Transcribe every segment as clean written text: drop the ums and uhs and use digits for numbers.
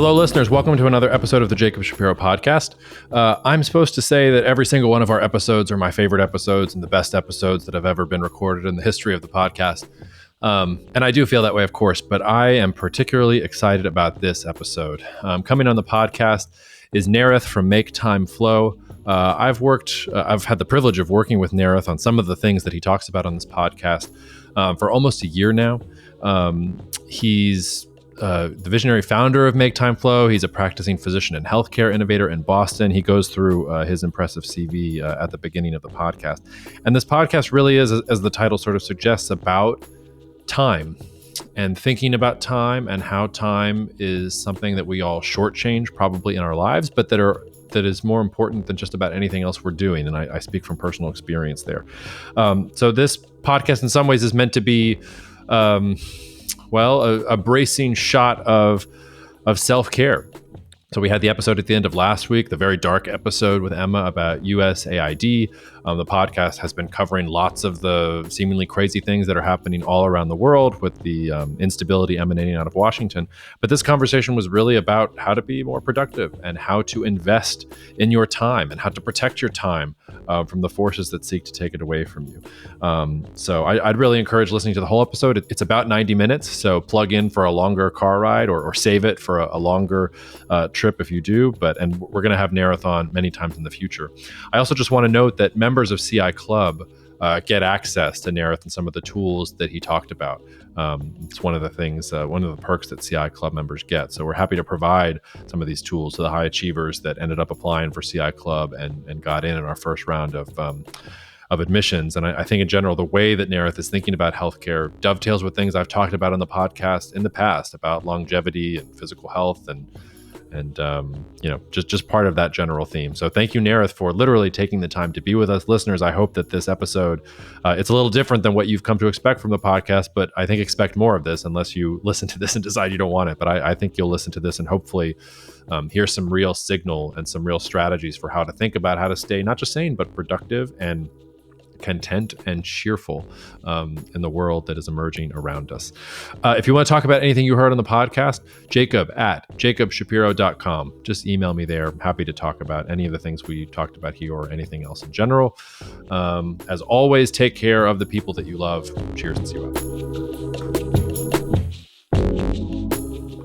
Hello, listeners. Welcome to another episode of the Jacob Shapiro podcast. I'm supposed to say that every single one of our episodes are my favorite episodes and the best episodes that have ever been recorded in the history of the podcast. And I do feel that way, of course, but I am particularly excited about this episode. Coming on the podcast is Narath from MakeTimeFlow. I've had the privilege of working with Narath on some of the things that he talks about on this podcast for almost a year now. He's the visionary founder of MakeTimeFlow. He's a practicing physician and healthcare innovator in Boston. He goes through his impressive CV at the beginning of the podcast. And this podcast really is, as the title sort of suggests, about time and thinking about time and how time is something that we all shortchange probably in our lives, but that is more important than just about anything else we're doing. And I speak from personal experience there. So this podcast in some ways is meant to be a bracing shot of self-care. So we had the episode at the end of last week, the very dark episode with Emma about USAID. The podcast has been covering lots of the seemingly crazy things that are happening all around the world with the instability emanating out of Washington. But this conversation was really about how to be more productive and how to invest in your time and how to protect your time from the forces that seek to take it away from you. So I'd really encourage listening to the whole episode. It's about 90 minutes, so plug in for a longer car ride or save it for a longer trip if you do. And we're going to have Narath on many times in the future. I also just want to note that members of CI Club get access to Narath and some of the tools that he talked about. It's one of the things, one of the perks that CI Club members get. So we're happy to provide some of these tools to the high achievers that ended up applying for CI Club and got in our first round of admissions. And I think in general, the way that Narath is thinking about healthcare dovetails with things I've talked about on the podcast in the past about longevity and physical health and just part of that general theme. So thank you, Narath, for literally taking the time to be with us. Listeners, I hope that this episode, it's a little different than what you've come to expect from the podcast, but I think expect more of this unless you listen to this and decide you don't want it. But I think you'll listen to this and hopefully hear some real signal and some real strategies for how to think about how to stay not just sane, but productive and content and cheerful in the world that is emerging around us. If you want to talk about anything you heard on the podcast, jacob@jacobshapiro.com. Just email me there. I'm happy to talk about any of the things we talked about here or anything else in general. As always, take care of the people that you love. Cheers and see you out.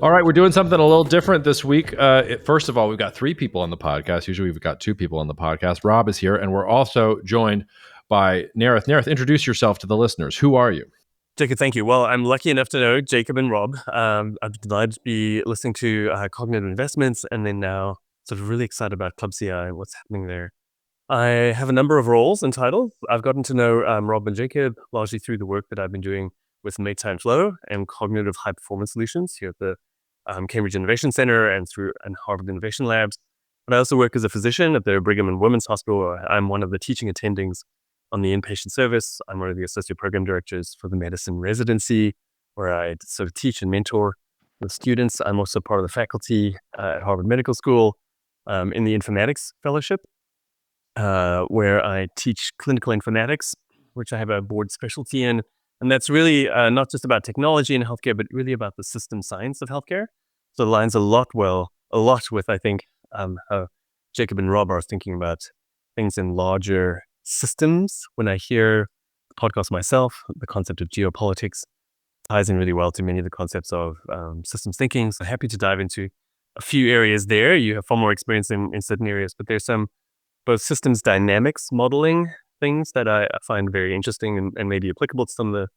All right, we're doing something a little different this week. First of all, we've got 3 people on the podcast. Usually we've got 2 people on the podcast. Rob is here, and we're also joined by Narath. Narath, introduce yourself to the listeners. Who are you? Jacob, thank you. Well, I'm lucky enough to know Jacob and Rob. I'm delighted to be listening to Cognitive Investments, and then now sort of really excited about Club CI and what's happening there. I have a number of roles and titles. I've gotten to know Rob and Jacob largely through the work that I've been doing with MakeTimeFlow and Cognitive High Performance Solutions here at the Cambridge Innovation Center and Harvard Innovation Labs. But I also work as a physician at the Brigham and Women's Hospital. I'm one of the teaching attendings on the inpatient service. I'm one of the associate program directors for the medicine residency, where I sort of teach and mentor the students. I'm also part of the faculty at Harvard Medical School in the Informatics Fellowship, where I teach clinical informatics, which I have a board specialty in. And that's really not just about technology in healthcare, but really about the system science of healthcare. So it aligns a lot with, I think, how Jacob and Rob are thinking about things in larger systems. When I hear the podcast myself, the concept of geopolitics ties in really well to many of the concepts of systems thinking. So happy to dive into a few areas there. You have far more experience in certain areas, but there's some both systems dynamics modeling things that I find very interesting and maybe applicable to some of the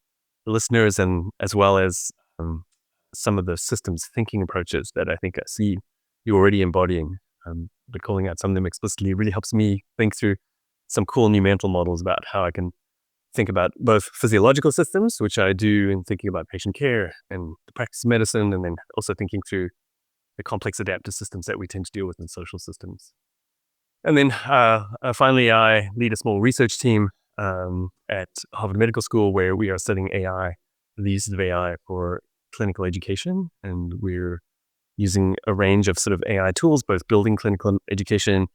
listeners, and as well as some of the systems thinking approaches that I think I see you already embodying. But calling out some of them explicitly really helps me think through some cool new mental models about how I can think about both physiological systems, which I do in thinking about patient care and the practice of medicine, and then also thinking through the complex adaptive systems that we tend to deal with in social systems. And then finally, I lead a small research team at Harvard Medical School where we are studying AI, the use of AI for clinical education. And we're using a range of sort of AI tools, both building clinical education,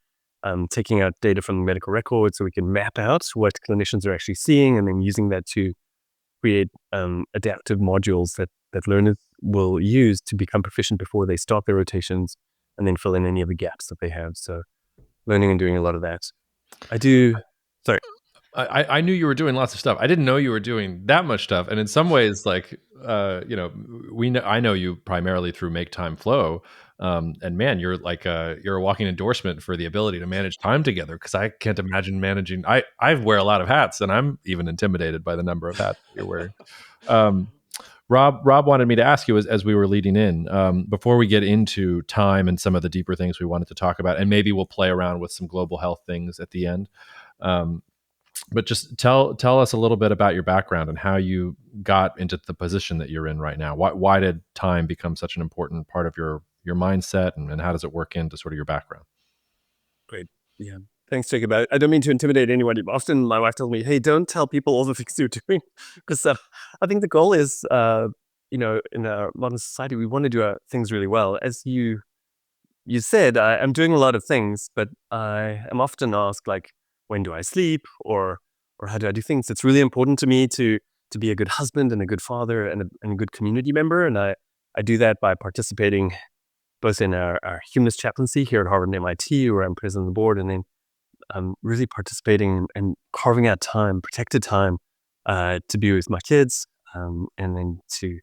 taking out data from the medical record so we can map out what clinicians are actually seeing, and then using that to create adaptive modules that learners will use to become proficient before they start their rotations, and then fill in any of the gaps that they have. So learning and doing a lot of that. I do. Sorry. I knew you were doing lots of stuff. I didn't know you were doing that much stuff. And in some ways, like, I know you primarily through MakeTimeFlow. And man, you're like you're a walking endorsement for the ability to manage time together. Cause I can't imagine managing, I wear a lot of hats and I'm even intimidated by the number of hats that you're wearing. Rob wanted me to ask you as we were leading in, before we get into time and some of the deeper things we wanted to talk about, and maybe we'll play around with some global health things at the end. But just tell us a little bit about your background and how you got into the position that you're in right now. Why did time become such an important part of your mindset, and how does it work into sort of your background? Great. Yeah. Thanks, Jacob. I don't mean to intimidate anyone. Often my wife tells me, hey, don't tell people all the things you're doing. Because I think the goal is, in our modern society, we want to do things really well. As you said, I'm doing a lot of things, but I am often asked, like, when do I sleep, or how do I do things? It's really important to me to be a good husband and a good father and a good community member. And I do that by participating both in our humanist chaplaincy here at Harvard and MIT, where I'm president of the board, and then really participating and carving out time, protected time, to be with my kids, and then to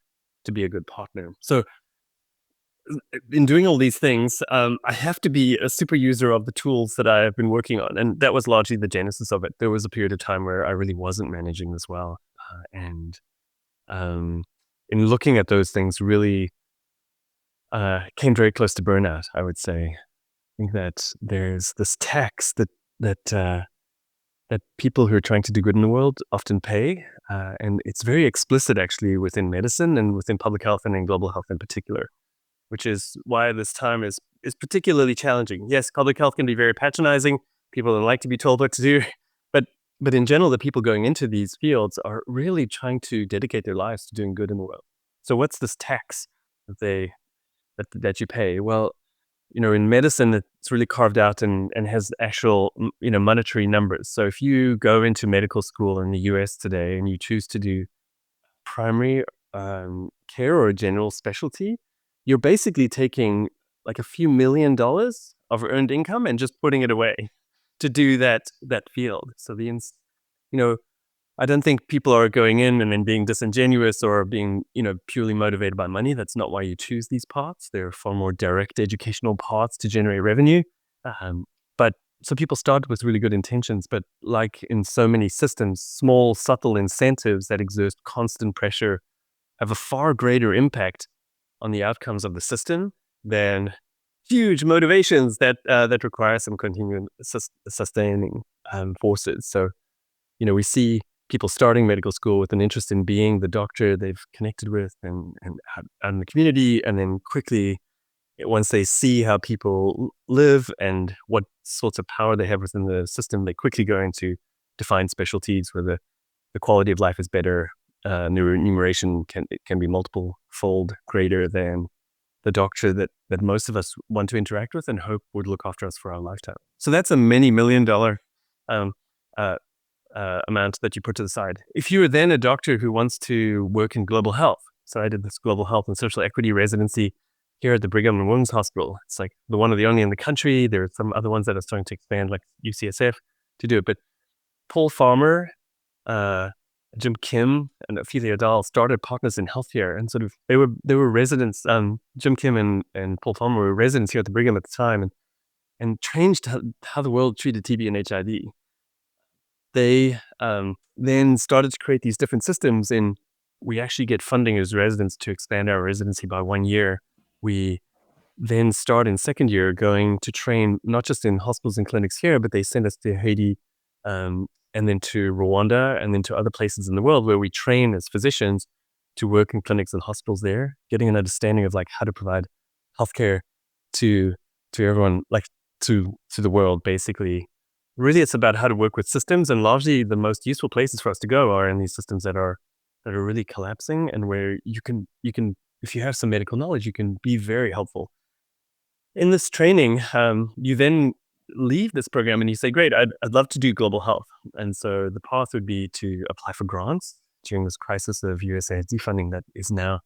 be a good partner. So in doing all these things, I have to be a super user of the tools that I have been working on. And that was largely the genesis of it. There was a period of time where I really wasn't managing this well. And in looking at those things, really came very close to burnout, I would say. I think that there's this tax that people who are trying to do good in the world often pay. And it's very explicit, actually, within medicine and within public health and in global health in particular, which is why this time is particularly challenging. Yes, public health can be very patronizing. People don't like to be told what to do. But in general, the people going into these fields are really trying to dedicate their lives to doing good in the world. So what's this tax that you pay? Well, in medicine, it's really carved out and has actual, monetary numbers. So if you go into medical school in the US today and you choose to do primary care or a general specialty, you're basically taking like a few $1 million of earned income and just putting it away to do that field. So I don't think people are going in and then being disingenuous or being, purely motivated by money. That's not why you choose these paths. There are far more direct educational paths to generate revenue. But so people start with really good intentions, but like in so many systems, small, subtle incentives that exert constant pressure have a far greater impact on the outcomes of the system than huge motivations that require some continuing sustaining forces. So, we see people starting medical school with an interest in being the doctor they've connected with and out in the community, and then quickly, once they see how people live and what sorts of power they have within the system, they quickly go into defined specialties where the quality of life is better. The remuneration can be multiple fold greater than the doctor that most of us want to interact with and hope would look after us for our lifetime. So that's a many $1 million amount that you put to the side. If you are then a doctor who wants to work in global health, so I did this global health and social equity residency here at the Brigham and Women's Hospital. It's like the one of the only in the country. There are some other ones that are starting to expand, like UCSF, to do it. But Paul Farmer, Jim Kim, and Ophelia Dahl started Partners in Healthcare, and sort of they were residents. Jim Kim and Paul Farmer were residents here at the Brigham at the time, and changed how the world treated TB and HIV. They then started to create these different systems, and we actually get funding as residents to expand our residency by 1 year. We then start in second year going to train not just in hospitals and clinics here, but they send us to Haiti, and then to Rwanda, and then to other places in the world where we train as physicians to work in clinics and hospitals there, getting an understanding of like how to provide healthcare to everyone, like to the world, basically. Really, it's about how to work with systems, and largely the most useful places for us to go are in these systems that are really collapsing, and where you can, if you have some medical knowledge, you can be very helpful. In this training, you then leave this program and you say, great, I'd love to do global health. And so the path would be to apply for grants during this crisis of USAID funding that is now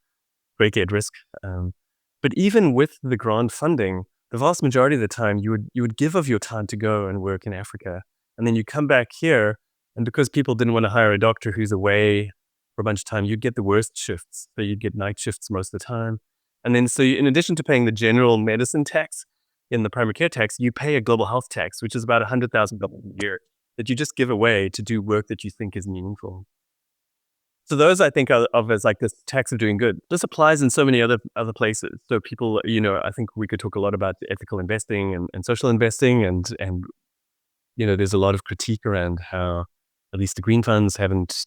greatly at risk. But even with the grant funding, the vast majority of the time you would give of your time to go and work in Africa. And then you come back here, and because people didn't want to hire a doctor who's away for a bunch of time, you'd get the worst shifts. So you'd get night shifts most of the time. And then, so in addition to paying the general medicine tax in the primary care tax, you pay a global health tax, which is about $100,000 a year that you just give away to do work that you think is meaningful. So those I think of as like this tax of doing good. This applies in so many other places. So people, I think we could talk a lot about ethical investing and social investing, and there's a lot of critique around how at least the green funds haven't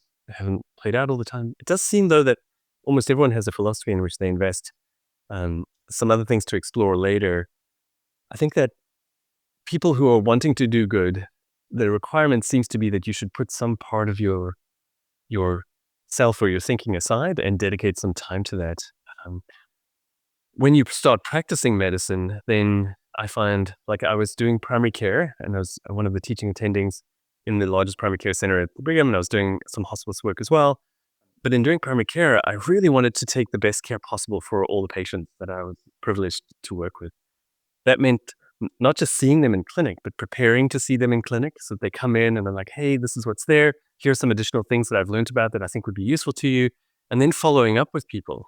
played out all the time. It does seem though that almost everyone has a philosophy in which they invest. Some other things to explore later. I think that people who are wanting to do good, the requirement seems to be that you should put some part of your self or your thinking aside and dedicate some time to that. When you start practicing medicine, then I find, like, I was doing primary care, and I was one of the teaching attendings in the largest primary care center at the Brigham, and I was doing some hospice work as well. But in doing primary care, I really wanted to take the best care possible for all the patients that I was privileged to work with. That meant not just seeing them in clinic, but preparing to see them in clinic. So they come in and they're like, hey, this is what's there. Here's some additional things that I've learned about that I think would be useful to you. And then following up with people.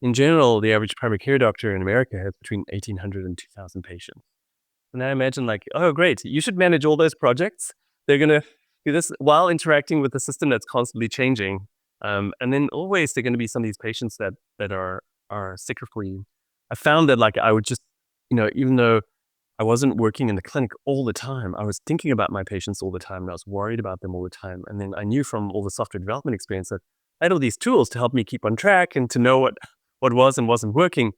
In general, the average primary care doctor in America has between 1,800 and 2,000 patients. And I imagine, like, oh, great, you should manage all those projects. They're going to do this while interacting with a system that's constantly changing. And then always there are going to be some of these patients that are sicker for you. I found that, like, I would just, even though I wasn't working in the clinic all the time, I was thinking about my patients all the time, and I was worried about them all the time. And then I knew from all the software development experience that I had all these tools to help me keep on track and to know what was and wasn't working.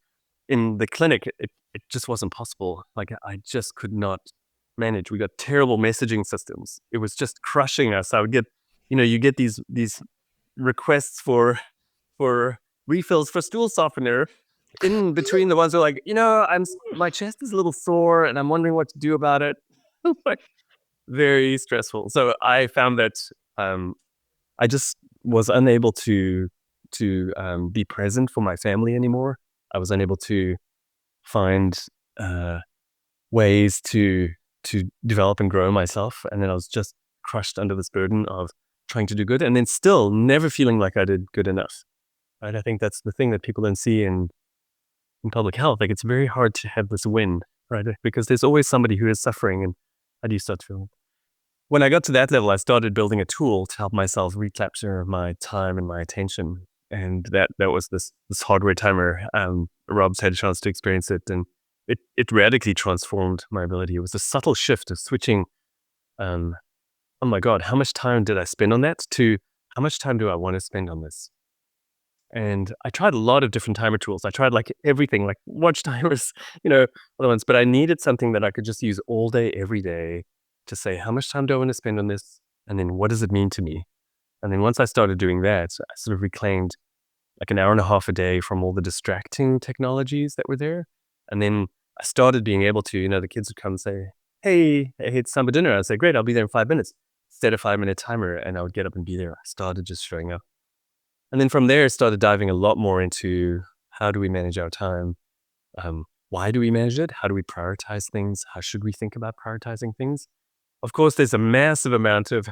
In the clinic, it just wasn't possible. Like, I just could not manage. We got terrible messaging systems. It was just crushing us. I would get, you get these requests for refills for stool softener in between the ones who are like, my chest is a little sore and I'm wondering what to do about it. Like, very stressful. So I found that I just was unable to be present for my family anymore. I was unable to find ways to develop and grow myself, and then I was just crushed under this burden of trying to do good, and then still never feeling like I did good enough. Right? I think that's the thing that people don't see in public health. Like, it's very hard to have this win, right? Because there's always somebody who is suffering, and how do you start feeling? When I got to that level, I started building a tool to help myself recapture my time and my attention. And that was this hardware timer. Rob's had a chance to experience it, and it radically transformed my ability. It was a subtle shift of switching, oh my God, how much time did I spend on that, to how much time do I want to spend on this? And I tried a lot of different timer tools. I tried like everything, like watch timers, other ones, but I needed something that I could just use all day, every day, to say, how much time do I want to spend on this? And then what does it mean to me? And then once I started doing that, I sort of reclaimed like an hour and a half a day from all the distracting technologies that were there. And then I started being able to, the kids would come and say, hey, it's time for dinner. I'd say, great, I'll be there in 5 minutes. Set a 5-minute timer, and I would get up and be there. I started just showing up. And then from there, I started diving a lot more into how do we manage our time? Why do we manage it? How do we prioritize things? How should we think about prioritizing things? Of course, there's a massive amount of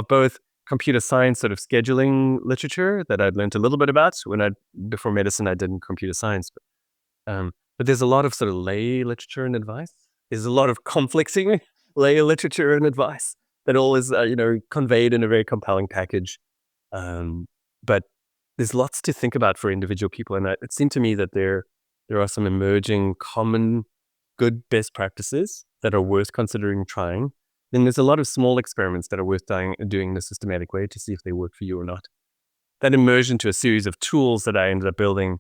both computer science sort of scheduling literature that I'd learned a little bit about. Before medicine, I did computer science. But there's a lot of sort of lay literature and advice. There's a lot of conflicting lay literature and advice that all is, conveyed in a very compelling package. But there's lots to think about for individual people. And it seemed to me that there are some emerging common good best practices that are worth considering trying. Then there's a lot of small experiments that are worth doing in a systematic way to see if they work for you or not. That emerged into a series of tools that I ended up building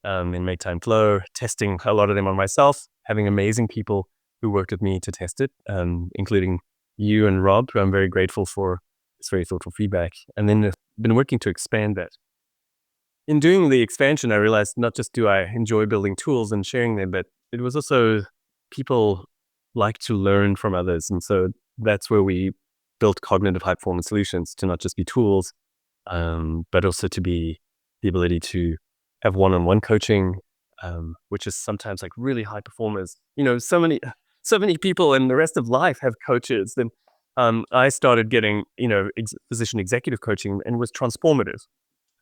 in MakeTimeFlow, testing a lot of them on myself, having amazing people who worked with me to test it, including you and Rob, who I'm very grateful for this very thoughtful feedback. And then I've been working to expand that. In doing the expansion, I realized not just do I enjoy building tools and sharing them, but it was also people like to learn from others. And so that's where we built cognitive high performance solutions to not just be tools, but also to be the ability to have one-on-one coaching, which is sometimes like really high performers. So many people in the rest of life have coaches. Then I started getting physician executive coaching and was transformative.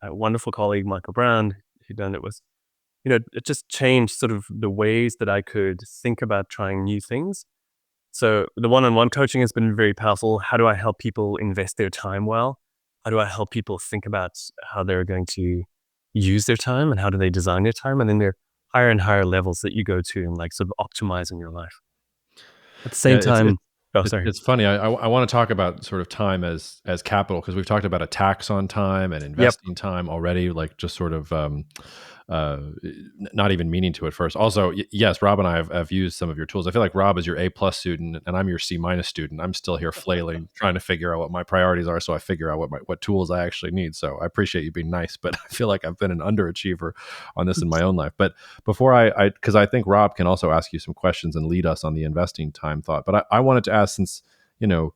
A wonderful colleague, Michael Brown, who done it was, it just changed sort of the ways that I could think about trying new things. So the one-on-one coaching has been very powerful. How do I help people invest their time well? How do I help people think about how they're going to use their time and how do they design their time? And then there are higher and higher levels that you go to and like sort of optimizing your life. At the Yeah, same time, oh, sorry. it's funny. I want to talk about sort of time as capital, because we've talked about a tax on time and Yep. investing time already, like just sort of uh, not even meaning to at first. Also, yes, Rob and I have used some of your tools. I feel like Rob is your A+ student and I'm your C- student. I'm still here flailing, trying to figure out what my priorities are, so I figure out what tools I actually need. So I appreciate you being nice, but I feel like I've been an underachiever on this in my own life. But before because I think Rob can also ask you some questions and lead us on the investing time thought. But I wanted to ask, since you know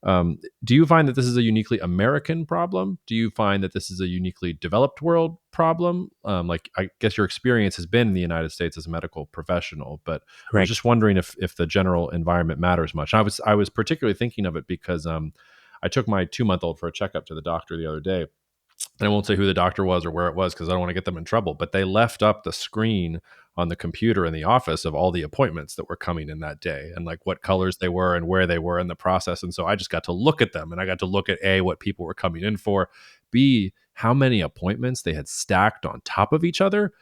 do you find that this is a uniquely American problem? Do you find that this is a uniquely developed world problem? Like, I guess your experience has been in the United States as a medical professional, but I was just Correct. wondering if the general environment matters much. I was particularly thinking of it because I took my 2-month-old for a checkup to the doctor the other day, and I won't say who the doctor was or where it was because I don't want to get them in trouble, but they left up the screen on the computer in the office of all the appointments that were coming in that day and like what colors they were and where they were in the process. And so I just got to look at them, and I got to look at A, what people were coming in for, B, how many appointments they had stacked on top of each other.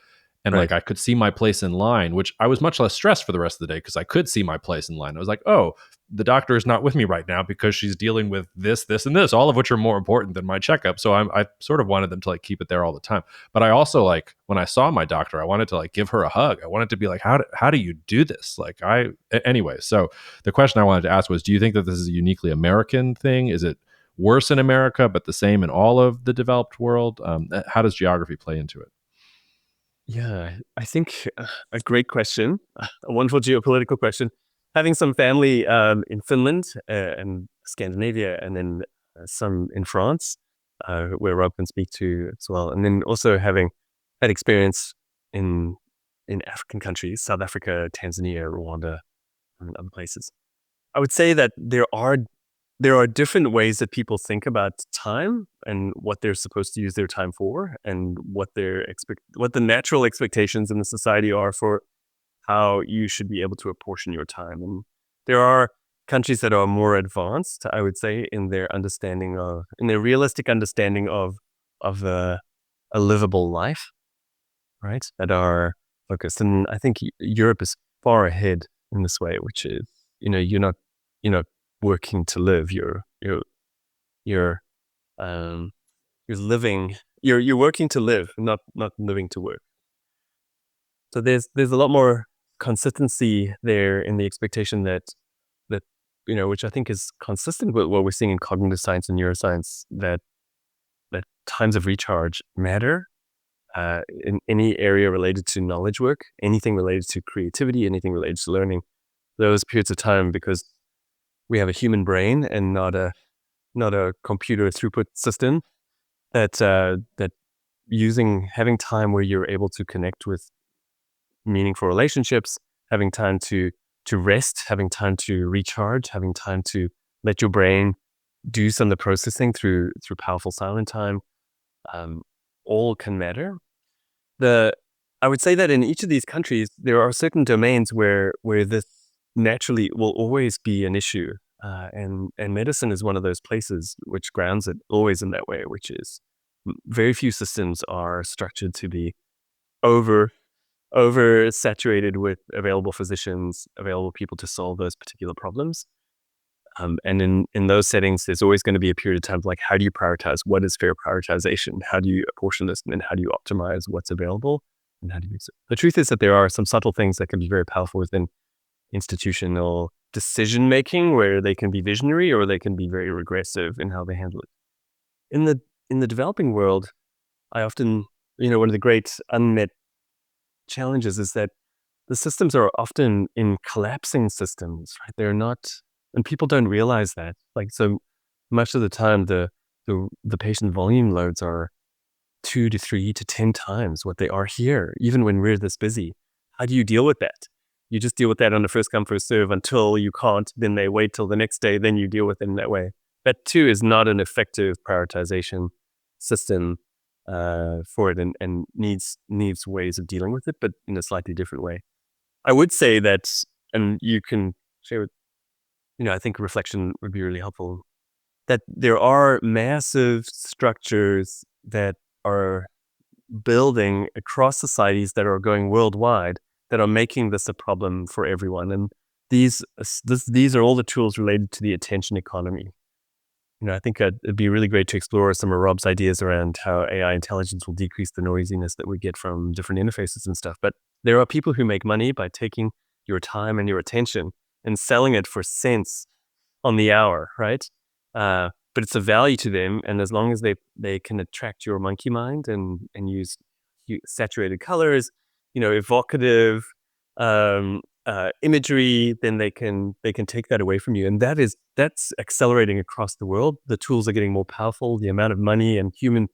And like Right. I could see my place in line, which I was much less stressed for the rest of the day because I could see my place in line. I was like, oh, the doctor is not with me right now because she's dealing with this, this, and this, all of which are more important than my checkup. So I sort of wanted them to like keep it there all the time. But I also, like, when I saw my doctor, I wanted to like give her a hug. I wanted to be like, how do you do this? Like anyway. So the question I wanted to ask was, do you think that this is a uniquely American thing? Is it worse in America, but the same in all of the developed world? How does geography play into it? Yeah, I think a great question, a wonderful geopolitical question. Having some family in Finland and Scandinavia, and then some in France, where Rob can speak to as well, and then also having had experience in African countries, South Africa, Tanzania, Rwanda, and other places. I would say that there are different ways that people think about time and what they're supposed to use their time for, and what what the natural expectations in the society are for how you should be able to apportion your time. And there are countries that are more advanced, I would say, in their realistic understanding of a livable life, right? That are focused. And I think Europe is far ahead in this way, which is, you're not working to live. You're um, you're living. You're working to live, not living to work. So there's a lot more consistency there in the expectation that which I think is consistent with what we're seeing in cognitive science and neuroscience, that times of recharge matter in any area related to knowledge work, anything related to creativity, anything related to learning. Those periods of time, because we have a human brain and not a computer throughput system, that having time where you're able to connect with meaningful relationships, having time to rest, having time to recharge, having time to let your brain do some of the processing through powerful silent time, um, all can matter. The I would say that in each of these countries, there are certain domains where this naturally will always be an issue, and medicine is one of those places which grounds it always in that way, which is very few systems are structured to be over saturated with available physicians, available people to solve those particular problems. And in those settings, there's always going to be a period of time of like, how do you prioritize? What is fair prioritization? How do you apportion this? And then how do you optimize what's available? And how do you use it? The truth is that there are some subtle things that can be very powerful within institutional decision making, where they can be visionary or they can be very regressive in how they handle it. In the developing world, I often, one of the great unmet challenges is that the systems are often in collapsing systems, right? They're not, and people don't realize that. Like, so much of the time, the patient volume loads are 2 to 3 to 10 times what they are here, even when we're this busy. How do you deal with that? You just deal with that on the first come, first serve until you can't. Then they wait till the next day. Then you deal with it in that way. That too is not an effective prioritization system for it, and needs ways of dealing with it, but in a slightly different way. I would say that, and you can share with, I think reflection would be really helpful, that there are massive structures that are building across societies that are going worldwide that are making this a problem for everyone. And these are all the tools related to the attention economy. I think it'd be really great to explore some of Rob's ideas around how AI intelligence will decrease the noisiness that we get from different interfaces and stuff. But there are people who make money by taking your time and your attention and selling it for cents on the hour, right? But it's a value to them, and as long as they can attract your monkey mind and use saturated colors, evocative imagery, then they can take that away from you, and that's accelerating across the world. The tools are getting more powerful. The amount of money and human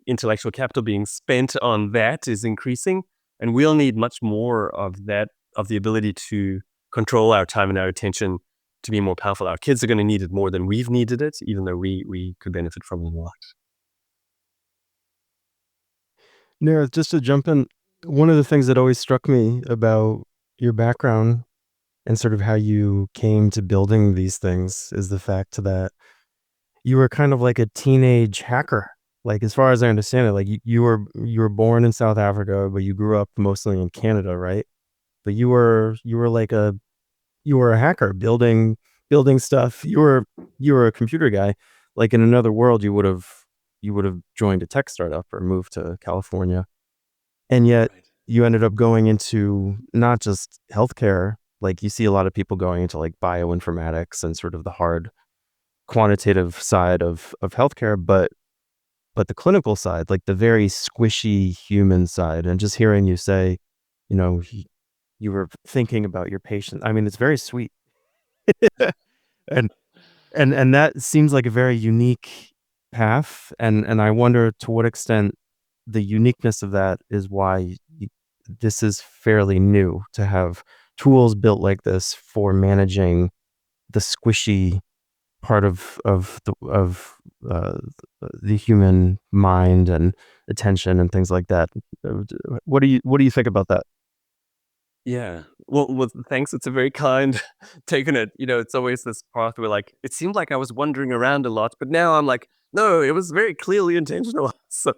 intellectual capital being spent on that is increasing, and we'll need much more of that, of the ability to control our time and our attention to be more powerful. Our kids are going to need it more than we've needed it, even though we could benefit from it a lot. Narath, just to jump in, one of the things that always struck me about your background and sort of how you came to building these things is the fact that you were kind of like a teenage hacker. Like, as far as I understand it, like you were born in South Africa, but you grew up mostly in Canada, right? But you were a hacker building stuff. You were a computer guy. Like, in another world, you would have joined a tech startup or moved to California. And yet you ended up going into not just healthcare. Like, you see a lot of people going into like bioinformatics and sort of the hard quantitative side of healthcare, but the clinical side, like the very squishy human side. And just hearing you say, you were thinking about your patient. I mean, it's very sweet. and that seems like a very unique path. And I wonder to what extent the uniqueness of that is why this is fairly new to have tools built like this for managing the squishy part of the human mind and attention and things like that. What do you think about that? Yeah. Well, thanks. It's a very kind take on it. It's always this path where, like, it seemed like I was wandering around a lot, but now I'm like, no, it was very clearly intentional. So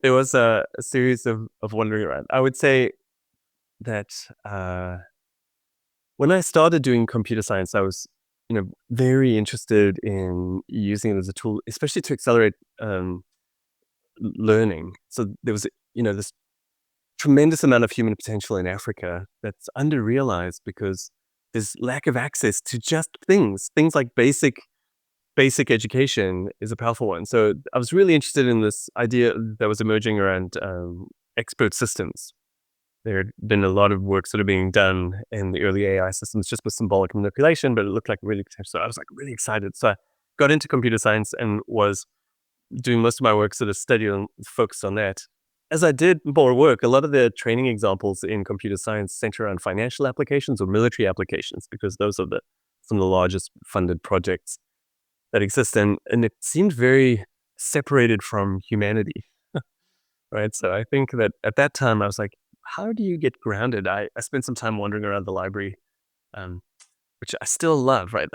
it was a series of wandering around. I would say that when I started doing computer science, I was, very interested in using it as a tool, especially to accelerate learning. So there was, this tremendous amount of human potential in Africa that's under-realized because there's lack of access to just things like basic education is a powerful one. So I was really interested in this idea that was emerging around expert systems. There had been a lot of work sort of being done in the early AI systems just with symbolic manipulation, but it looked like really potential. So I was like really excited. So I got into computer science and was doing most of my work sort of studying, focused on that. As I did more work, a lot of the training examples in computer science center around financial applications or military applications, because those are some of the largest funded projects that exist. And it seemed very separated from humanity, right? So I think that at that time I was like, how do you get grounded? I spent some time wandering around the library, which I still love, right?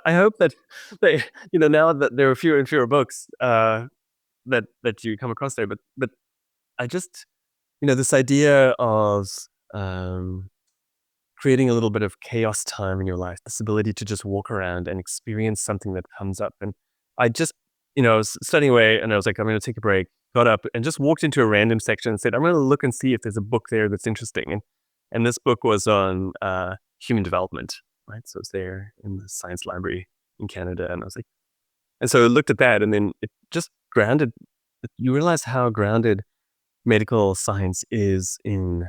I hope that they, now that there are fewer and fewer books that you come across there, but I just, this idea of creating a little bit of chaos time in your life, this ability to just walk around and experience something that comes up. And I just, I was studying away and I was like, I'm going to take a break, got up and just walked into a random section and said, I'm going to look and see if there's a book there that's interesting. And this book was on human development, right? So it's there in the science library in Canada. And I was like, and so I looked at that and then it just grounded. You realize how grounded medical science is in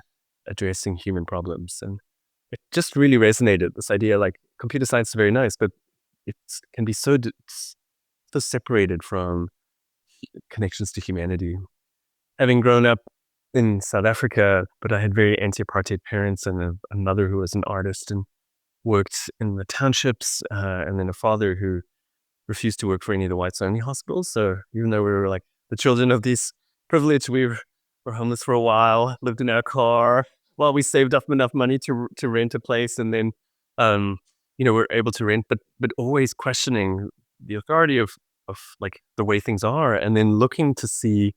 addressing human problems. And it just really resonated, this idea, like, computer science is very nice, but it can be so separated from connections to humanity. Having grown up in South Africa, but I had very anti-apartheid parents and a mother who was an artist and worked in the townships, and then a father who refused to work for any of the whites only hospitals. So even though we were like the children of these privilege, we were homeless for a while, lived in our car while we saved up enough money to rent a place, and then we're able to rent, but always questioning the authority of like the way things are, and then looking to see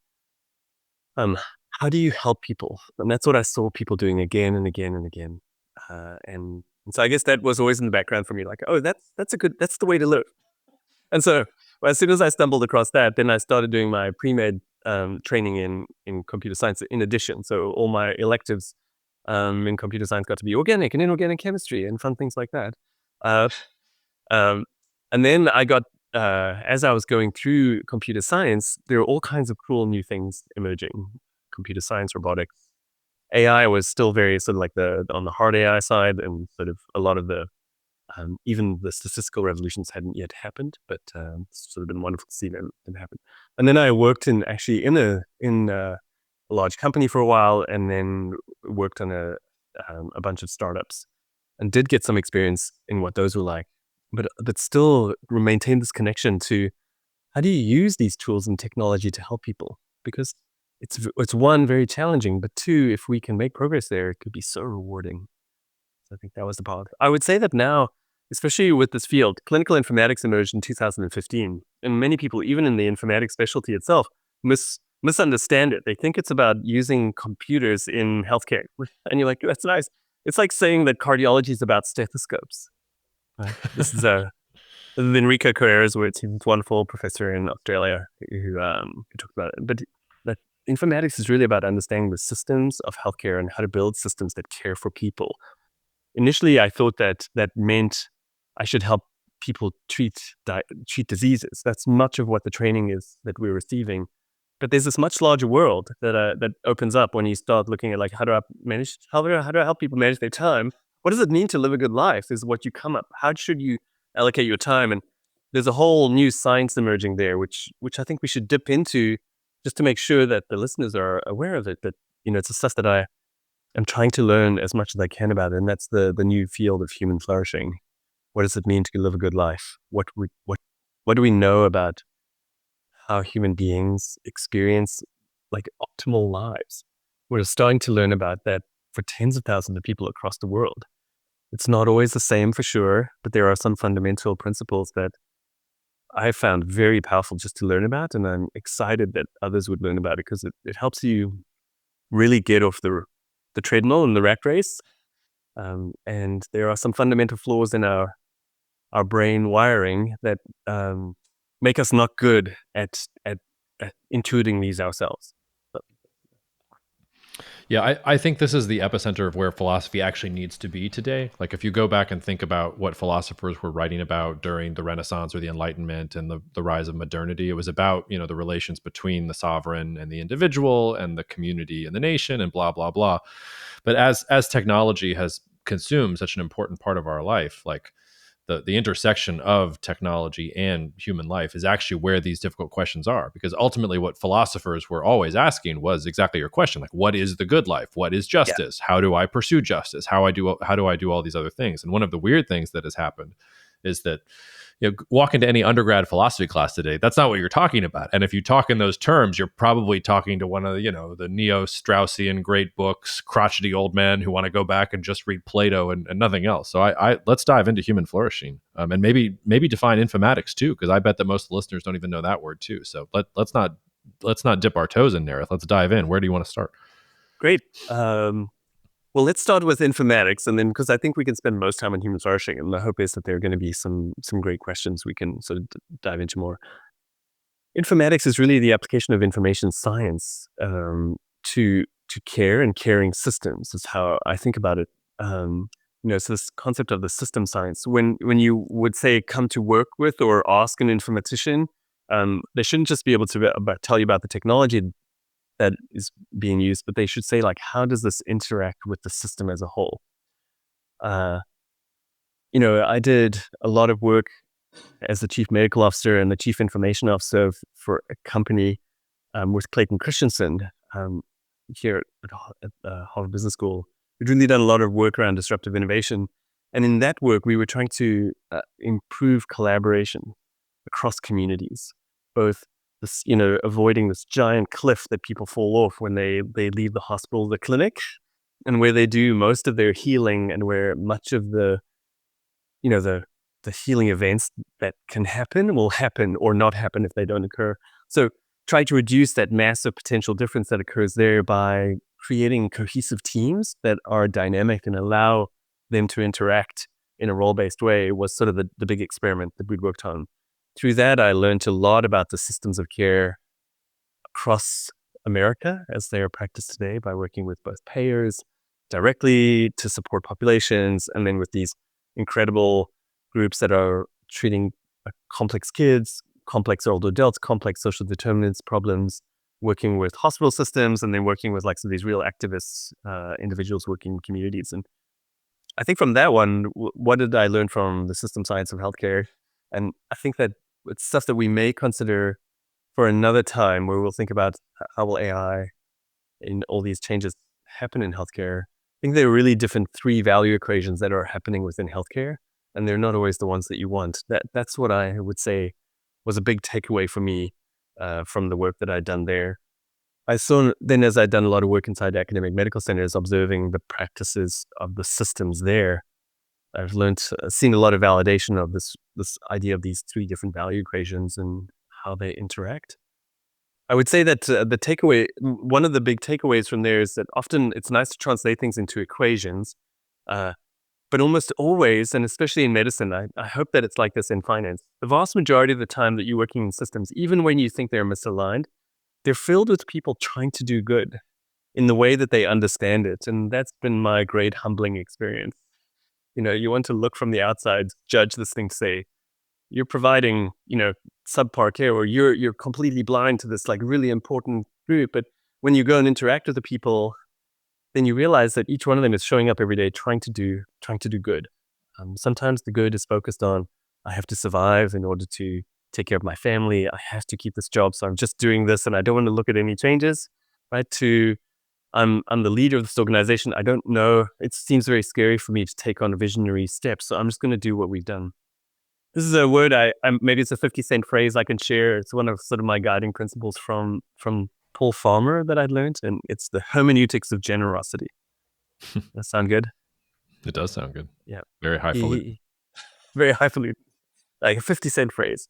how do you help people? And that's what I saw people doing again and again and again. And so I guess that was always in the background for me, like, oh, that's the way to live. And so as soon as I stumbled across that, then I started doing my pre-med training in computer science in addition. So all my electives in computer science got to be organic and inorganic chemistry and fun things like that. Uh, um, and then I got, as I was going through computer science, there were all kinds of cool new things emerging. Computer science, robotics, AI was still very sort of like on the hard AI side, and sort of a lot of the even the statistical revolutions hadn't yet happened, but it's sort of been wonderful to see them happen. And then I worked in a large company for a while, and then worked on a bunch of startups, and did get some experience in what those were like, but still maintained this connection to how do you use these tools and technology to help people? Because it's one, very challenging, but two, if we can make progress there, it could be so rewarding. So I think that was the part. I would say that now, especially with this field, clinical informatics emerged in 2015, and many people, even in the informatics specialty itself, misunderstand it. They think it's about using computers in healthcare, and you're like, that's nice. It's like saying that cardiology is about stethoscopes. Right? This is Enrico Carreras, which he's a wonderful professor in Australia who talked about it. But that informatics is really about understanding the systems of healthcare and how to build systems that care for people. Initially, I thought that meant I should help people treat diseases. That's much of what the training is that we're receiving. But there's this much larger world that opens up when you start looking at, like, how do I help people manage their time? What does it mean to live a good life? Is what you come up. How should you allocate your time? And there's a whole new science emerging there, which I think we should dip into, just to make sure that the listeners are aware of it. But it's a stuff that I'm trying to learn as much as I can about it, and that's the new field of human flourishing. What does it mean to live a good life? What do we know about how human beings experience like optimal lives? We're starting to learn about that for tens of thousands of people across the world. It's not always the same for sure, but there are some fundamental principles that I found very powerful just to learn about, and I'm excited that others would learn about it, because it helps you really get off the treadmill and the rat race. And there are some fundamental flaws in our brain wiring that make us not good at intuiting these ourselves. Yeah, I think this is the epicenter of where philosophy actually needs to be today. Like, if you go back and think about what philosophers were writing about during the Renaissance or the Enlightenment and the rise of modernity, it was about, the relations between the sovereign and the individual and the community and the nation and blah, blah, blah. But as technology has consumed such an important part of our life, like the intersection of technology and human life is actually where these difficult questions are, because ultimately what philosophers were always asking was exactly your question, like, what is the good life? What is justice? How do I pursue justice? How do I do all these other things? And one of the weird things that has happened is that walk into any undergrad philosophy class today, that's not what you're talking about. And if you talk in those terms, you're probably talking to one of the neo-Straussian great books, crotchety old men who want to go back and just read Plato and nothing else. So I let's dive into human flourishing, and maybe define informatics too, because I bet that most listeners don't even know that word too. So let's not dip our toes in there. Let's dive in. Where do you want to start? Great. Well, let's start with informatics, and then, because I think we can spend most time on human flourishing, and the hope is that there are going to be some great questions we can sort of dive into more. Informatics is really the application of information science to care and caring systems. Is how I think about it. So this concept of the system science. When you would say come to work with or ask an informatician, they shouldn't just be able to tell you about the technology that is being used, but they should say, like, how does this interact with the system as a whole? I did a lot of work as the chief medical officer and the chief information officer for a company with Clayton Christensen here at Harvard Business School. We've really done a lot of work around disruptive innovation. And in that work, we were trying to improve collaboration across communities, both this, avoiding this giant cliff that people fall off when they leave the hospital, the clinic, and where they do most of their healing, and where much of the healing events that can happen will happen or not happen if they don't occur. So try to reduce that massive potential difference that occurs there by creating cohesive teams that are dynamic and allow them to interact in a role-based way was sort of the big experiment that we'd worked on. Through that, I learned a lot about the systems of care across America as they are practiced today by working with both payers directly to support populations, and then with these incredible groups that are treating complex kids, complex older adults, complex social determinants problems, working with hospital systems, and then working with some of these real activists, individuals working in communities. And I think from that one, what did I learn from the system science of healthcare? And I think that it's stuff that we may consider for another time, where we'll think about how will AI and all these changes happen in healthcare. I think there are really different 3 value equations that are happening within healthcare, and they're not always the ones that you want. That's what I would say was a big takeaway for me from the work that I'd done there. I saw then, as I'd done a lot of work inside academic medical centers, observing the practices of the systems there, I've seen a lot of validation of this idea of these 3 different value equations and how they interact. I would say that one of the big takeaways from there is that often it's nice to translate things into equations, but almost always, and especially in medicine, I hope that it's like this in finance, the vast majority of the time that you're working in systems, even when you think they're misaligned, they're filled with people trying to do good in the way that they understand it. And that's been my great humbling experience. You want to look from the outside, judge this thing, say, you're providing, subpar care, or you're completely blind to this really important group. But when you go and interact with the people, then you realize that each one of them is showing up every day trying to do good. Sometimes the good is focused on, I have to survive in order to take care of my family. I have to keep this job, so I'm just doing this, and I don't want to look at any changes. Right? To I'm the leader of this organization. I don't know. It seems very scary for me to take on a visionary step, so I'm just going to do what we've done. This is a word maybe it's a 50-cent phrase I can share. It's one of sort of my guiding principles from Paul Farmer that I'd learned, and it's the hermeneutics of generosity. Does that sound good? It does sound good. Yeah. Very highfalutin. Very highfalutin. Like a 50-cent phrase.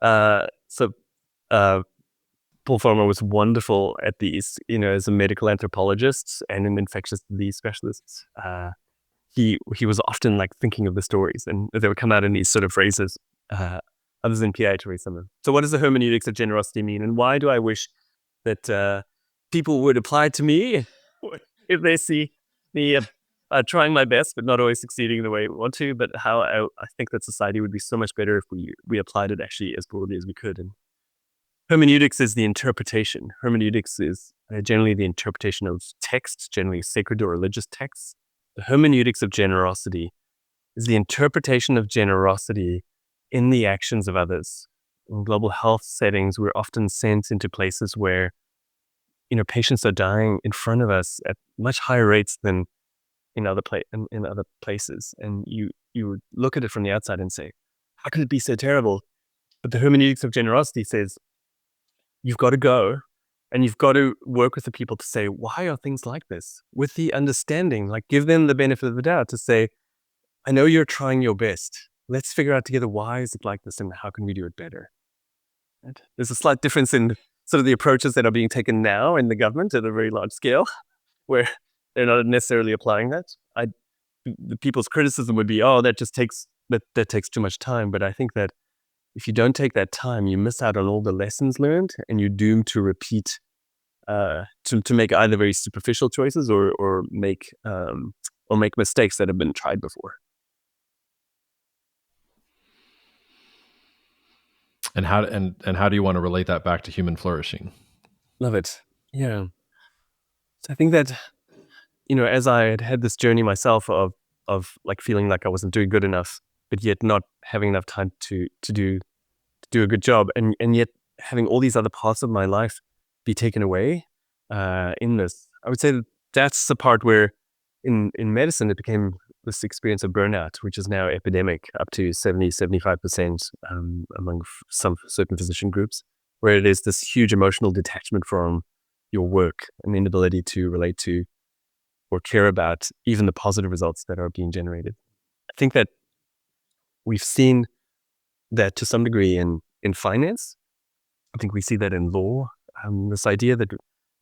So Paul Farmer was wonderful at these, as a medical anthropologist and an infectious disease specialist. He was often thinking of the stories, and they would come out in these sort of phrases. Others in PI to read some of them. So what does the hermeneutics of generosity mean, and why do I wish that people would apply to me if they see me trying my best but not always succeeding the way we want to, but how I think that society would be so much better if we applied it actually as broadly as we could. And hermeneutics is the interpretation. Hermeneutics is generally the interpretation of texts, generally sacred or religious texts. The hermeneutics of generosity is the interpretation of generosity in the actions of others. In global health settings, we're often sent into places where, patients are dying in front of us at much higher rates than in other places. And you look at it from the outside and say, how could it be so terrible? But the hermeneutics of generosity says, you've got to go and you've got to work with the people to say, why are things like this? With the understanding, give them the benefit of the doubt to say, I know you're trying your best. Let's figure out together, why is it like this and how can we do it better? Right? There's a slight difference in sort of the approaches that are being taken now in the government at a very large scale, where they're not necessarily applying that. The people's criticism would be, that just takes too much time. But I think that if you don't take that time, you miss out on all the lessons learned, and you're doomed to repeat, to make either very superficial choices or make mistakes that have been tried before. And how do you want to relate that back to human flourishing? Love it. Yeah. So I think that, as I had this journey myself of feeling like I wasn't doing good enough, but yet not having enough time to do a good job, and yet having all these other parts of my life be taken away in this. I would say that's the part where in medicine it became this experience of burnout, which is now epidemic, up to 70-75% among some certain physician groups, where it is this huge emotional detachment from your work and inability to relate to or care about even the positive results that are being generated. I think that we've seen that to some degree in finance. I think we see that in law. This idea that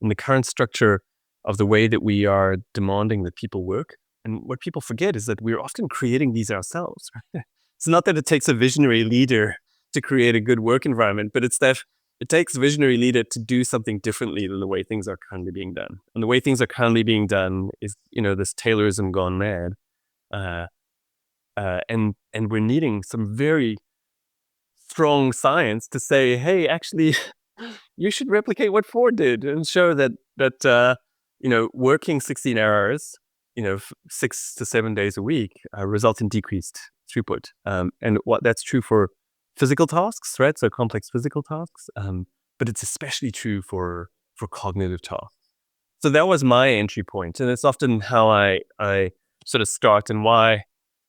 in the current structure of the way that we are demanding that people work, and what people forget is that we're often creating these ourselves. It's not that it takes a visionary leader to create a good work environment, but it's that it takes a visionary leader to do something differently than the way things are currently being done. And the way things are currently being done is, this Taylorism gone mad. And we're needing some very strong science to say, hey, actually, you should replicate what Ford did and show that working 16 hours, 6 to 7 days a week results in decreased throughput. And what that's true for physical tasks, right? So complex physical tasks, but it's especially true for cognitive tasks. So that was my entry point, and it's often how I sort of start, and why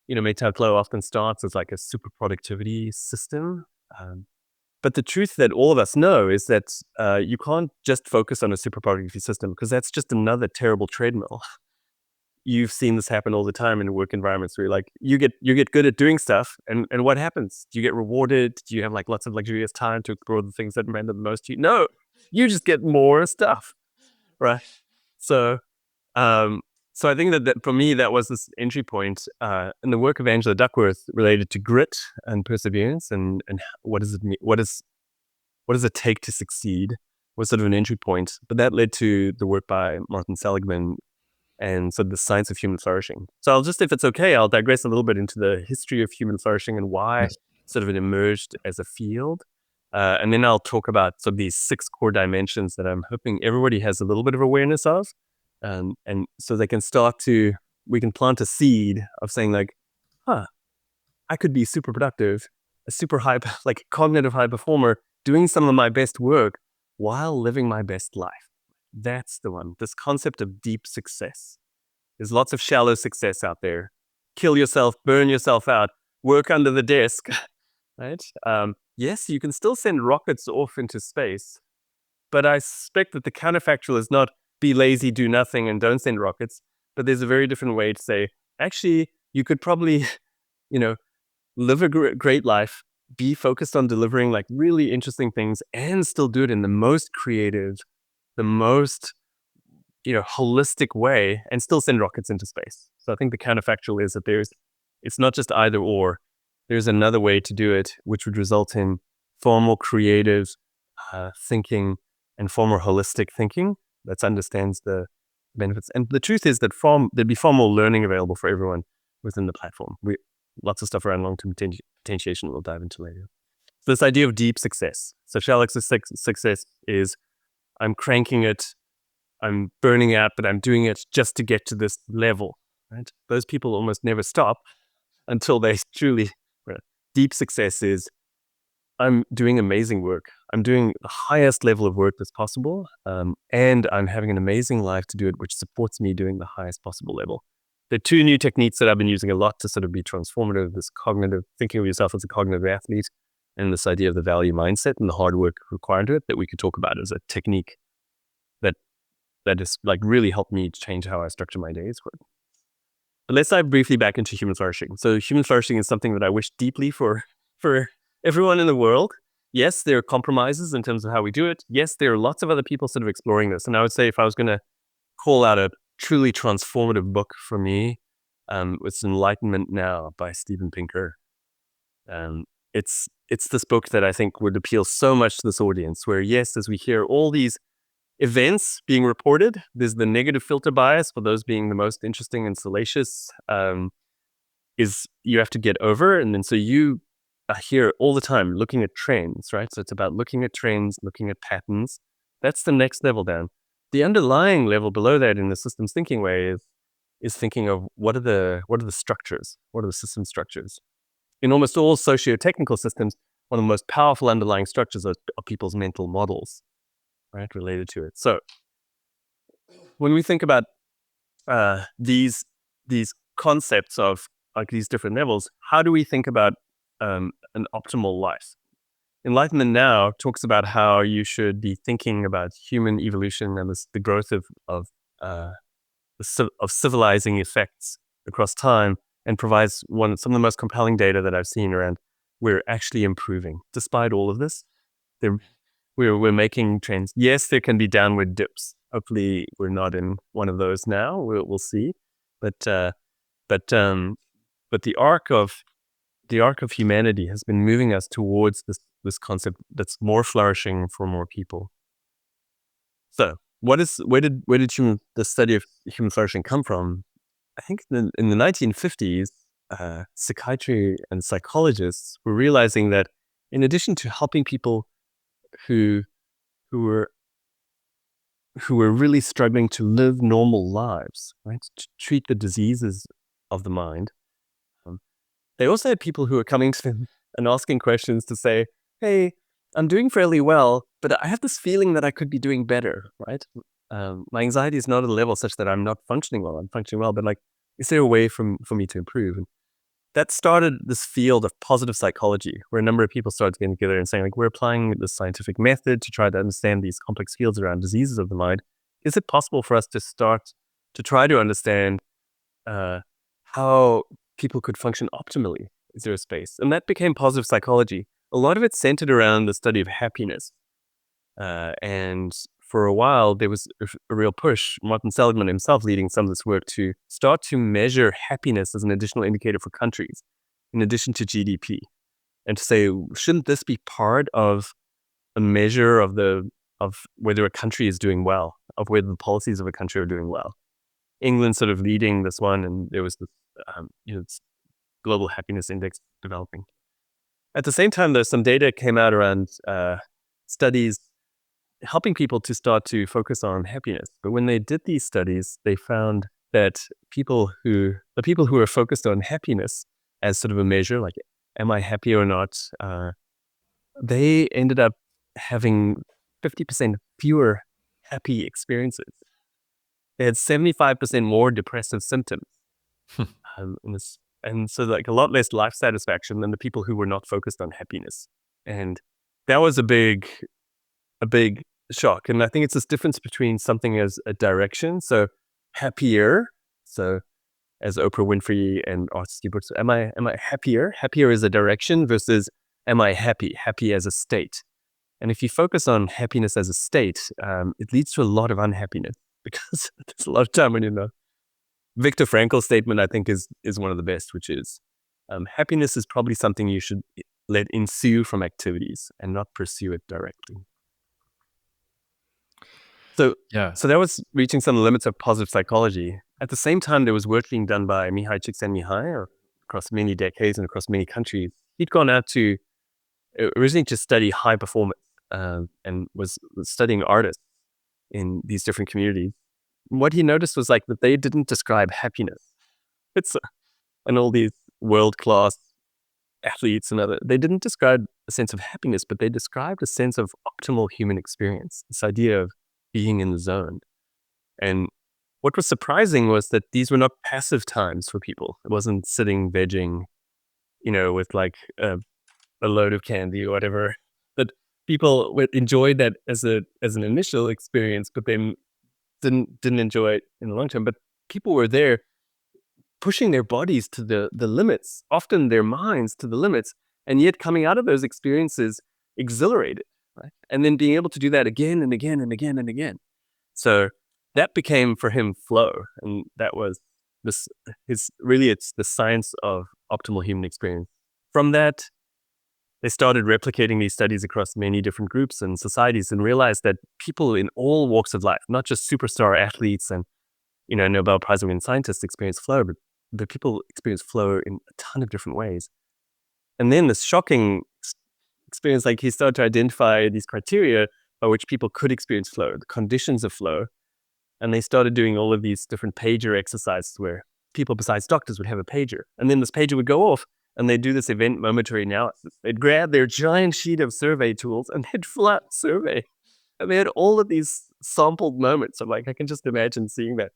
MakeTimeFlow often starts as like a super productivity system. But the truth that all of us know is that you can't just focus on a super productivity system, because that's just another terrible treadmill. You've seen this happen all the time in work environments where you get good at doing stuff, and what happens? Do you get rewarded? Do you have like lots of luxurious time to explore the things that matter the most to you? No, you just get more stuff, right? So I think that for me, that was this entry point in the work of Angela Duckworth related to grit and perseverance, and what does it mean? What does it take to succeed? Was sort of an entry point, but that led to the work by Martin Seligman and sort of the science of human flourishing. So if it's okay, I'll digress a little bit into the history of human flourishing and why Yes. sort of it emerged as a field. And then I'll talk about some of these 6 core dimensions that I'm hoping everybody has a little bit of awareness of. And so they can we can plant a seed of saying like, I could be super productive, a super high, like cognitive high performer, doing some of my best work while living my best life. That's the one, this concept of deep success. There's lots of shallow success out there. Kill yourself, burn yourself out, work under the desk, right? Yes, you can still send rockets off into space, but I suspect that the counterfactual is not be lazy, do nothing, and don't send rockets. But there's a very different way to say, actually, you could probably, live a great life, be focused on delivering like really interesting things, and still do it in the most creative, the most, holistic way, and still send rockets into space. So I think the counterfactual is that it's not just either or. There's another way to do it, which would result in far more creative thinking and far more holistic thinking that understands the benefits. And the truth is that there'd be far more learning available for everyone within the platform. Lots of stuff around long-term potentiation we'll dive into later. So this idea of deep success. So shallow success is I'm cranking it, I'm burning out, but I'm doing it just to get to this level, right? Those people almost never stop until they truly, deep success is I'm doing amazing work. I'm doing the highest level of work that's possible, and I'm having an amazing life to do it, which supports me doing the highest possible level. There are 2 new techniques that I've been using a lot to sort of be transformative, this cognitive, thinking of yourself as a cognitive athlete, and this idea of the value mindset and the hard work required to it, that we could talk about as a technique that has like really helped me change how I structure my days. But let's dive briefly back into human flourishing. So human flourishing is something that I wish deeply for everyone in the world. Yes, there are compromises in terms of how we do it. Yes, there are lots of other people sort of exploring this. And I would say if I was going to call out a truly transformative book for me, it's Enlightenment Now by Steven Pinker. It's this book that I think would appeal so much to this audience, where yes, as we hear all these events being reported, there's the negative filter bias for those being the most interesting and salacious, is you have to get over. And then so you are here all the time looking at trends, right? So it's about looking at trends, looking at patterns. That's the next level down. The underlying level below that in the systems thinking way is thinking of what are the structures? What are the system structures? in almost all socio-technical systems, one of the most powerful underlying structures are people's mental models, right, related to it. So when we think about these concepts of like these different levels, how do we think about an optimal life? Enlightenment Now talks about how you should be thinking about human evolution and the growth of civilizing effects across time, and provides some of the most compelling data that I've seen around we're actually improving despite all of this. We're making trends. Yes, there can be downward dips. Hopefully, we're not in one of those now. We'll see, but the arc of humanity has been moving us towards this concept that's more flourishing for more people. So, where did the study of human flourishing come from? I think in the 1950s, psychiatry and psychologists were realizing that in addition to helping people who were really struggling to live normal lives, right, to treat the diseases of the mind, they also had people who were coming to them and asking questions to say, hey, I'm doing fairly well, but I have this feeling that I could be doing better, right? My anxiety is not at a level such that I'm not functioning well. I'm functioning well, but like, is there a way for me to improve? And that started this field of positive psychology, where a number of people started getting together and saying, like, we're applying this scientific method to try to understand these complex fields around diseases of the mind. Is it possible for us to start to try to understand how people could function optimally? Is there a space? And that became positive psychology. A lot of it centered around the study of happiness. And for a while, there was a real push, Martin Seligman himself leading some of this work, to start to measure happiness as an additional indicator for countries, in addition to GDP. And to say, shouldn't this be part of a measure of whether a country is doing well, of whether the policies of a country are doing well? England sort of leading this one, and there was this, this global happiness index developing. At the same time, there's some data came out around studies helping people to start to focus on happiness. But when they did these studies, they found that the people who were focused on happiness as sort of a measure, like, am I happy or not? They ended up having 50% fewer happy experiences. They had 75% more depressive symptoms. And so like a lot less life satisfaction than the people who were not focused on happiness. And that was a big shock. And I think it's this difference between something as a direction. So happier. So as Oprah Winfrey and Arthur C. Brooks, am I happier? Happier is a direction versus am I happy? Happy as a state. And if you focus on happiness as a state, it leads to a lot of unhappiness, because there's a lot of time when you're not. Viktor Frankl's statement, I think, is one of the best, which is happiness is probably something you should let ensue from activities and not pursue it directly. So that was reaching some limits of positive psychology. At the same time, there was work being done by Mihai Csikszentmihalyi across many decades and across many countries. He'd gone out to originally to study high performance and was studying artists in these different communities. What he noticed was like that they didn't describe happiness. And all these world-class athletes and they didn't describe a sense of happiness, but they described a sense of optimal human experience, this idea of being in the zone. And what was surprising was that these were not passive times for people. It wasn't sitting vegging, with like a load of candy or whatever. That people would enjoy that as an initial experience, but then didn't enjoy it in the long term. But people were there pushing their bodies to the limits, often their minds to the limits, and yet coming out of those experiences exhilarated, right? And then being able to do that again and again and again and again. So that became for him flow, and that was it's the science of optimal human experience. From that, they started replicating these studies across many different groups and societies, and realized that people in all walks of life, not just superstar athletes and Nobel Prize winning scientists, experience flow, but people experience flow in a ton of different ways. And then this shocking experience, like he started to identify these criteria by which people could experience flow, the conditions of flow. And they started doing all of these different pager exercises where people besides doctors would have a pager. And then this pager would go off and they do this event momentary analysis. They'd grab their giant sheet of survey tools and they'd fill out survey. And they had all of these sampled moments. I'm like, I can just imagine seeing that.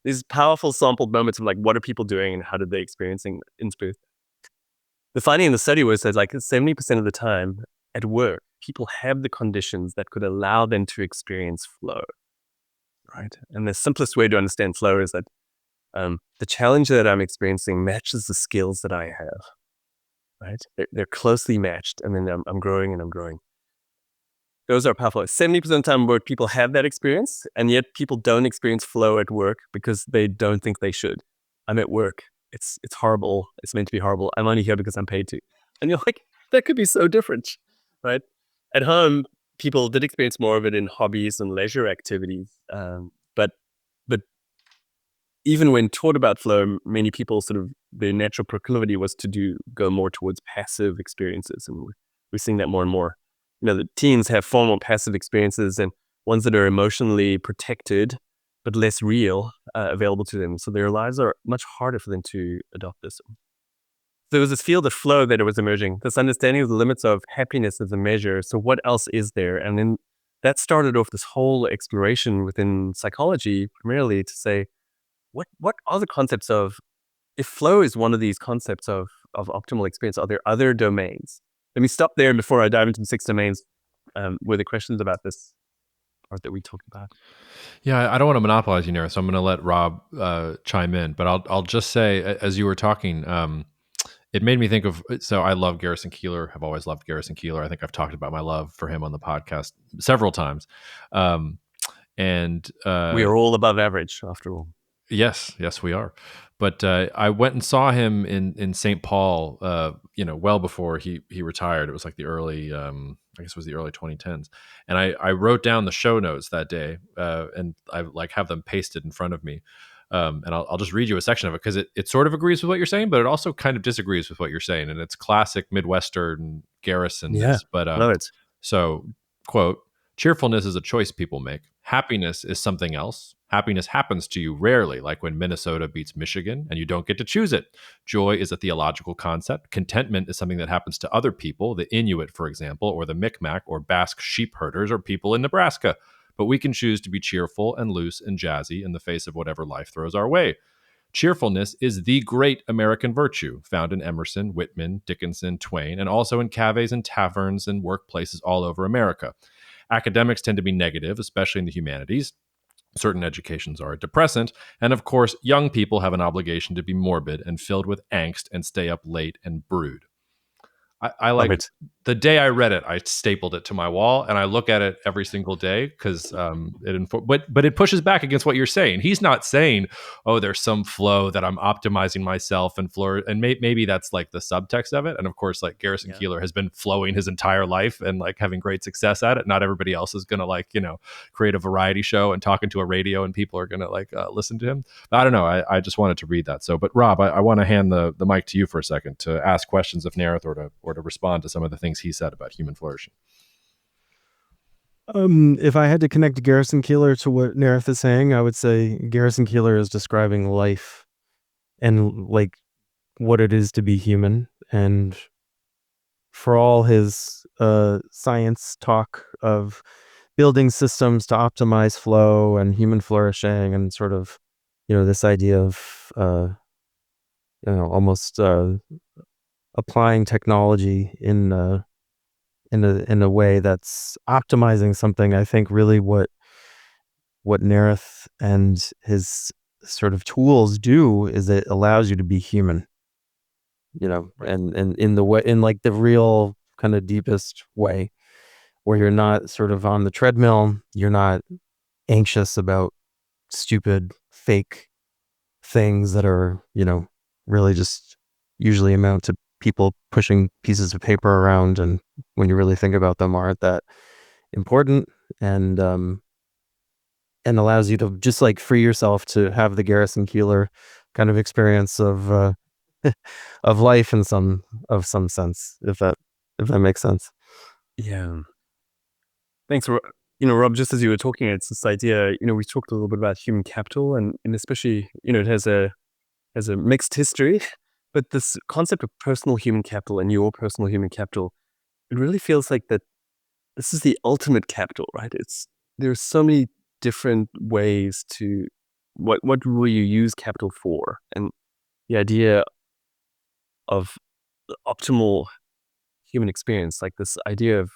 These powerful sampled moments of like, what are people doing and how did they experiencing in Spoof? The finding in the study was that like 70% of the time at work, people have the conditions that could allow them to experience flow, right? And the simplest way to understand flow is that the challenge that I'm experiencing matches the skills that I have, right? They're closely matched, and then I'm growing and I'm growing. Those are powerful. 70% of the time at work, people have that experience, and yet people don't experience flow at work because they don't think they should. I'm at work. It's horrible. It's meant to be horrible. I'm only here because I'm paid to. And you're like, that could be so different, right? At home, people did experience more of it in hobbies and leisure activities. But even when taught about flow, many people sort of, their natural proclivity was to go more towards passive experiences. And we're seeing that more and more. The teens have far more passive experiences and ones that are emotionally protected, but less real, available to them. So their lives are much harder for them to adopt this. So there was this field of flow that was emerging, this understanding of the limits of happiness as a measure. So what else is there? And then that started off this whole exploration within psychology, primarily to say, what are the concepts of, if flow is one of these concepts of optimal experience, are there other domains? Let me stop there before I dive into the 6 domains. Were there questions about this part that we talked about? Yeah, I don't want to monopolize you, Narath, so I'm going to let Rob chime in. But I'll just say, as you were talking, it made me think of. So I love Garrison Keillor. Have always loved Garrison Keillor. I think I've talked about my love for him on the podcast several times. And we are all above average, after all. Yes, we are. But I went and saw him in St. Paul, well before he retired. It was like the early, I guess it was the early 2010s. And I wrote down the show notes that day, and I like have them pasted in front of me. And I'll just read you a section of it because it sort of agrees with what you're saying, but it also kind of disagrees with what you're saying. And it's classic Midwestern Garrison. Yeah, but love it. So, quote, cheerfulness is a choice people make. Happiness is something else. Happiness happens to you rarely, like when Minnesota beats Michigan and you don't get to choose it. Joy is a theological concept. Contentment is something that happens to other people, the Inuit, for example, or the Micmac or Basque sheep herders or people in Nebraska. But we can choose to be cheerful and loose and jazzy in the face of whatever life throws our way. Cheerfulness is the great American virtue, found in Emerson, Whitman, Dickinson, Twain, and also in cafes and taverns and workplaces all over America. Academics tend to be negative, especially in the humanities. Certain educations are a depressant. And of course, young people have an obligation to be morbid and filled with angst and stay up late and brood. I like it. The day I read it, I stapled it to my wall, and I look at it every single day because but it pushes back against what you're saying. He's not saying, "Oh, there's some flow that I'm optimizing myself and flow," and maybe that's like the subtext of it. And of course, like Garrison Keillor has been flowing his entire life and like having great success at it. Not everybody else is gonna create a variety show and talk into a radio, and people are gonna listen to him. But I don't know. I just wanted to read that. So, but Rob, I want to hand the mic to you for a second to ask questions of Narath or to respond to some of the things he said about human flourishing. If I had to connect Garrison Keillor to what Narath is saying, I would say Garrison Keillor is describing life and like what it is to be human. And for all his science talk of building systems to optimize flow and human flourishing and sort of, this idea of, almost applying technology in a way that's optimizing something. I think really what Narath and his sort of tools do is it allows you to be human, Right. and in the way, in like the real kind of deepest way, where you're not sort of on the treadmill, you're not anxious about stupid fake things that are, really just usually amount to people pushing pieces of paper around, and when you really think about them, aren't that important, and allows you to just like free yourself to have the Garrison Keillor kind of experience of of life in some sense, if that makes sense. Yeah. Thanks, Rob. Just as you were talking, it's this idea. We talked a little bit about human capital, and especially, it has a mixed history. But this concept of personal human capital and your personal human capital, it really feels like that this is the ultimate capital, right? There's so many different ways to what will you use capital for? And the idea of the optimal human experience, like this idea of,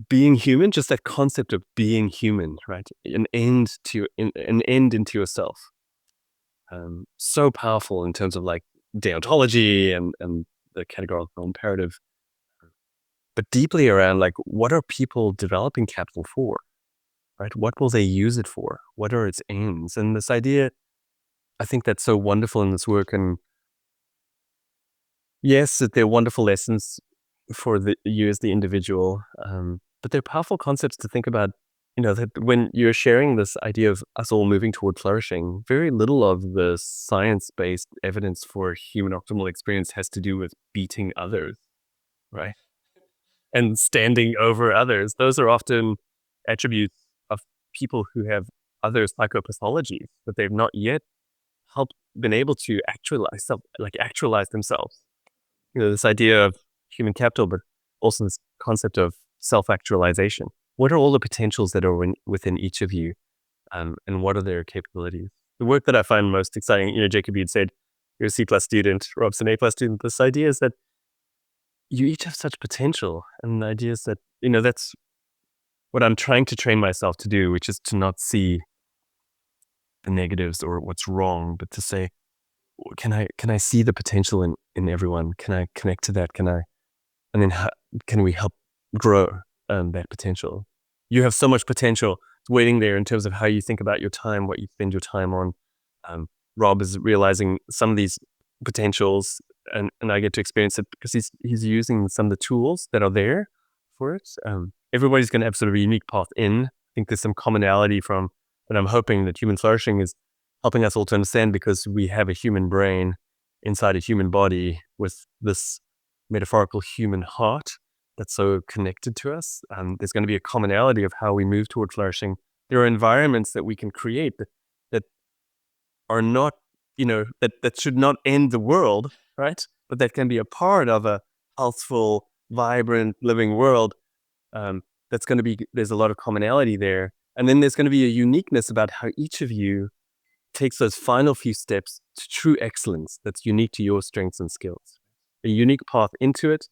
being human, just that concept of being human, right? An end into yourself. So powerful in terms of like deontology and the categorical imperative, but deeply around like, what are people developing capital for, right? What will they use it for? What are its aims? And this idea, I think that's so wonderful in this work. And yes, that they're wonderful lessons for you as the individual, but they're powerful concepts to think about. That when you're sharing this idea of us all moving toward flourishing, very little of the science-based evidence for human optimal experience has to do with beating others, right? And standing over others. Those are often attributes of people who have other psychopathologies that they've not yet been able to actualize themselves. This idea of human capital, but also this concept of self-actualization. What are all the potentials that are within each of you, and what are their capabilities? The work that I find most exciting, Jacob, you'd said you're a C+ student, Rob's an A+ student. This idea is that you each have such potential, and the idea is that, that's what I'm trying to train myself to do, which is to not see the negatives or what's wrong, but to say, can I see the potential in everyone? Can I connect to that? And then can we help grow that potential? You have so much potential waiting there in terms of how you think about your time, what you spend your time on. Rob is realizing some of these potentials, and I get to experience it because he's using some of the tools that are there for it. Everybody's going to have sort of a unique path in. I think there's some commonality and I'm hoping that human flourishing is helping us all to understand, because we have a human brain inside a human body with this metaphorical human heart that's so connected to us. There's going to be a commonality of how we move toward flourishing. There are environments that we can create that are not, that should not end the world, right? But that can be a part of a healthful, vibrant, living world. There's a lot of commonality there. And then there's going to be a uniqueness about how each of you takes those final few steps to true excellence that's unique to your strengths and skills. A unique path into it,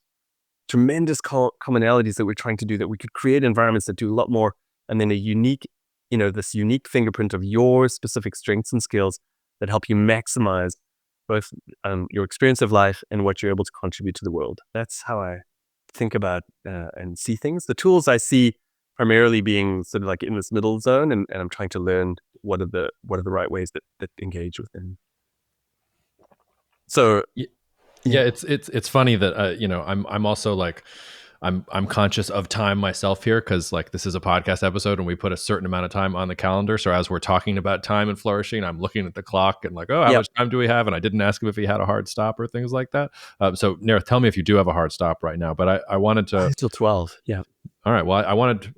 tremendous commonalities that we're trying to do, that we could create environments that do a lot more, and then a unique, this unique fingerprint of your specific strengths and skills that help you maximize both your experience of life and what you're able to contribute to the world. That's how I think about and see things. The tools I see primarily being sort of like in this middle zone, and I'm trying to learn what are the right ways that engage with them. So yeah, it's funny that I'm also like I'm conscious of time myself here, because like this is a podcast episode and we put a certain amount of time on the calendar. So as we're talking about time and flourishing, I'm looking at the clock and like, oh, how much time do we have? And I didn't ask him if he had a hard stop or things like that. So Narath, tell me if you do have a hard stop right now. But I wanted to till 12. Yeah. All right. Well, I wanted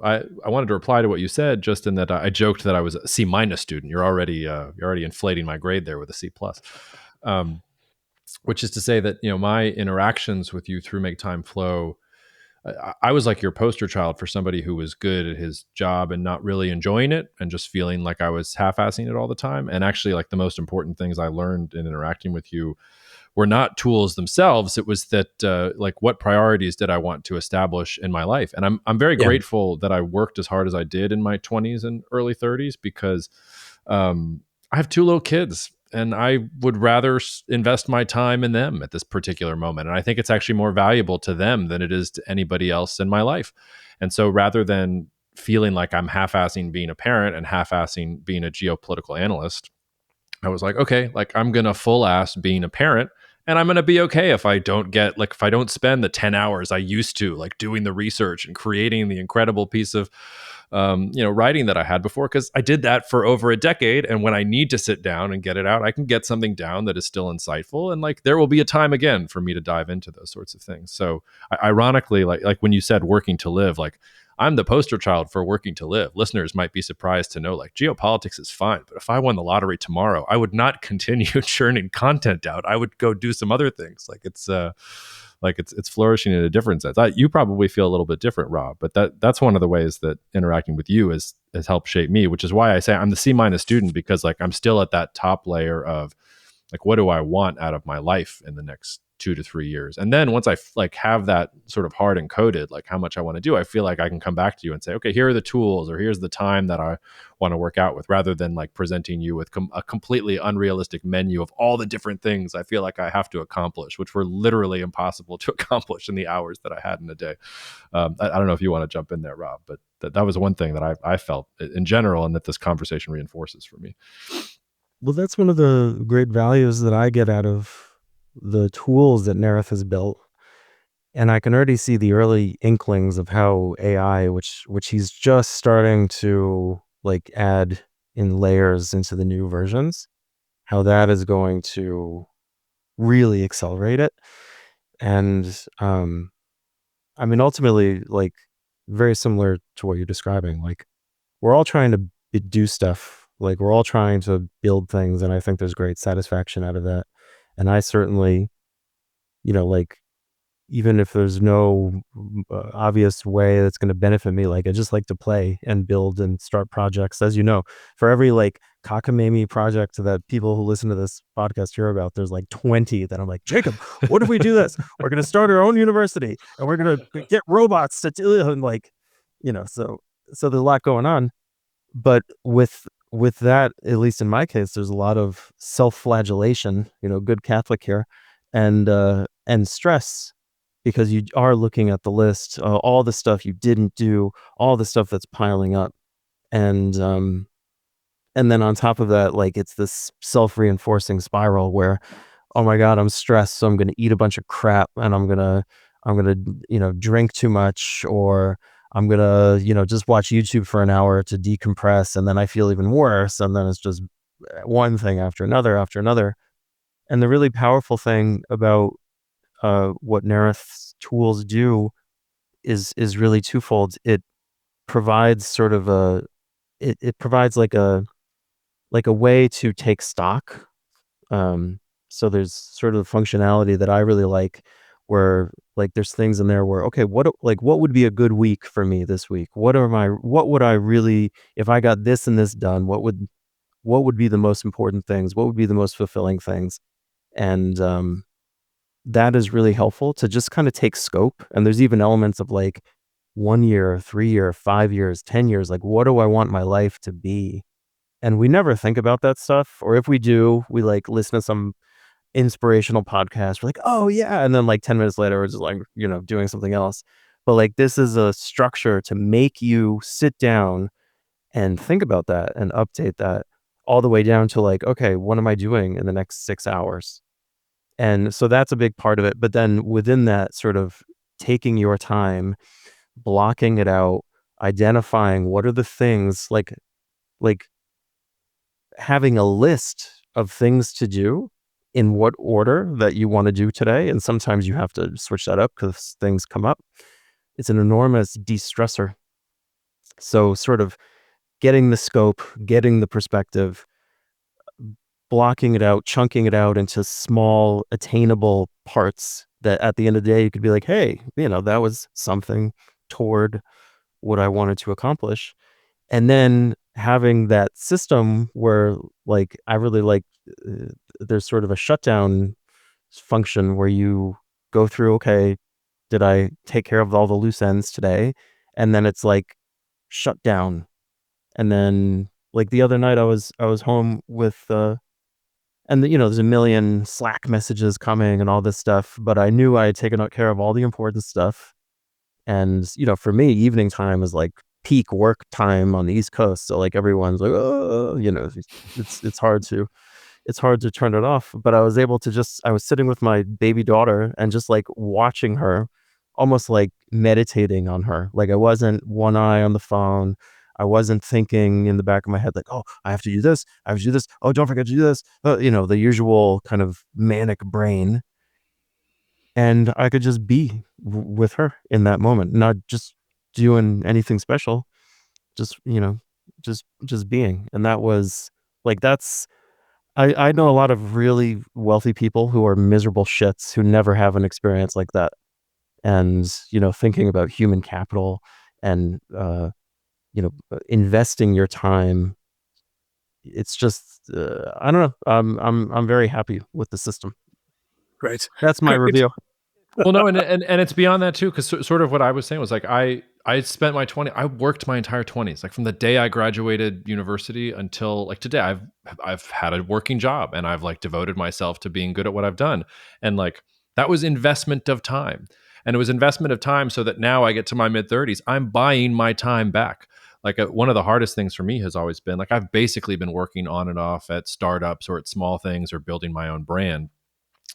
to reply to what you said, just in that I joked that I was a C- student. You're already inflating my grade there with a C+. Which is to say that my interactions with you through MakeTimeFlow, I was like your poster child for somebody who was good at his job and not really enjoying it, and just feeling like I was half-assing it all the time. And actually, like, the most important things I learned in interacting with you were not tools themselves. It was that like, what priorities did I want to establish in my life? And I'm very grateful that I worked as hard as I did in my 20s and early 30s, because I have 2 little kids, and I would rather invest my time in them at this particular moment. And I think it's actually more valuable to them than it is to anybody else in my life. And so rather than feeling like I'm half-assing being a parent and half-assing being a geopolitical analyst, I was like, okay, like, I'm going to full ass being a parent, and I'm going to be okay if I don't spend the 10 hours I used to, like, doing the research and creating the incredible piece of, writing that I had before, because I did that for over a decade. And when I need to sit down and get it out, I can get something down that is still insightful. And like, there will be a time again for me to dive into those sorts of things. So ironically, like when you said working to live, like, I'm the poster child for working to live. Listeners might be surprised to know, like, geopolitics is fine, but if I won the lottery tomorrow, I would not continue churning content out. I would go do some other things. It's flourishing in a different sense. You probably feel a little bit different, Rob, but that's one of the ways that interacting with you has helped shape me, which is why I say I'm the C- student, because like I'm still at that top layer of like, what do I want out of my life in the next 2 to 3 years? And then once I like have that sort of hard encoded, like how much I want to do, I feel like I can come back to you and say, okay, here are the tools, or here's the time that I want to work out with, rather than like presenting you with a completely unrealistic menu of all the different things I feel like I have to accomplish, which were literally impossible to accomplish in the hours that I had in a day. I don't know if you want to jump in there, Rob, but that was one thing that I felt in general, and that this conversation reinforces for me. Well, that's one of the great values that I get out of the tools that Narath has built. And I can already see the early inklings of how AI, which he's just starting to like add in layers into the new versions, how that is going to really accelerate it. And I mean, ultimately, like very similar to what you're describing, like we're all trying to do stuff, like we're all trying to build things, and I think there's great satisfaction out of that. And I certainly, like even if there's no obvious way that's going to benefit me, like I just like to play and build and start projects. As you know, for every like cockamamie project that people who listen to this podcast hear about, there's like 20 that I'm like, Jacob, what if we do this? We're going to start our own university and we're going to get robots to do, and like, so there's a lot going on. But with that, at least in my case, there's a lot of self-flagellation, good Catholic here, and stress, because you are looking at the list, all the stuff you didn't do, all the stuff that's piling up, and then on top of that, like it's this self-reinforcing spiral where, oh my God, I'm stressed, so I'm going to eat a bunch of crap, and I'm gonna drink too much, or I'm gonna just watch YouTube for an hour to decompress, and then I feel even worse, and then it's just one thing after another after another. And the really powerful thing about what Narath's tools do is really twofold. It provides sort of it provides like a way to take stock. So there's sort of functionality that I really like, where like there's things in there where, okay, what would be a good week for me this week? What would I really, if I got this and this done, what would be the most important things? What would be the most fulfilling things? And that is really helpful to just kind of take scope. And there's even elements of like 1 year, 3 year, 5 years, 10 years, like what do I want my life to be? And we never think about that stuff. Or if we do, we like listen to some inspirational podcast. We're like, oh yeah. And then like 10 minutes later, we're just like, doing something else. But like this is a structure to make you sit down and think about that and update that all the way down to like, okay, what am I doing in the next 6 hours? And so that's a big part of it. But then within that, sort of taking your time, blocking it out, identifying what are the things, like having a list of things to do in what order that you want to do today. And sometimes you have to switch that up because things come up. It's an enormous de-stressor. So sort of getting the scope, getting the perspective, blocking it out, chunking it out into small, attainable parts that at the end of the day, you could be like, hey, that was something toward what I wanted to accomplish. And then having that system where like, I really like, there's sort of a shutdown function where you go through, okay, did I take care of all the loose ends today? And then it's like shut down. And then like the other night I was home with, and there's a million Slack messages coming and all this stuff, but I knew I had taken care of all the important stuff. And, for me, evening time is like peak work time on the East Coast. So like everyone's like, oh, it's hard to turn it off. But I was able to I was sitting with my baby daughter and just like watching her, almost like meditating on her. Like I wasn't one eye on the phone. I wasn't thinking in the back of my head, like, oh, I have to do this. I have to do this. Oh, don't forget to do this. The usual kind of manic brain. And I could just be with her in that moment, not just doing anything special, just just being. And that was like I know a lot of really wealthy people who are miserable shits who never have an experience like that. And thinking about human capital and investing your time, it's just I don't know. I'm very happy with the system. Great. That's my Great. review. Well, no, and it's beyond that too, because sort of what I was saying was like I spent I worked my entire 20s, like from the day I graduated university until like today. I've had a working job, and I've like devoted myself to being good at what I've done, and like that was investment of time, and it was investment of time so that now I get to my mid 30s, I'm buying my time back. Like one of the hardest things for me has always been like I've basically been working on and off at startups or at small things or building my own brand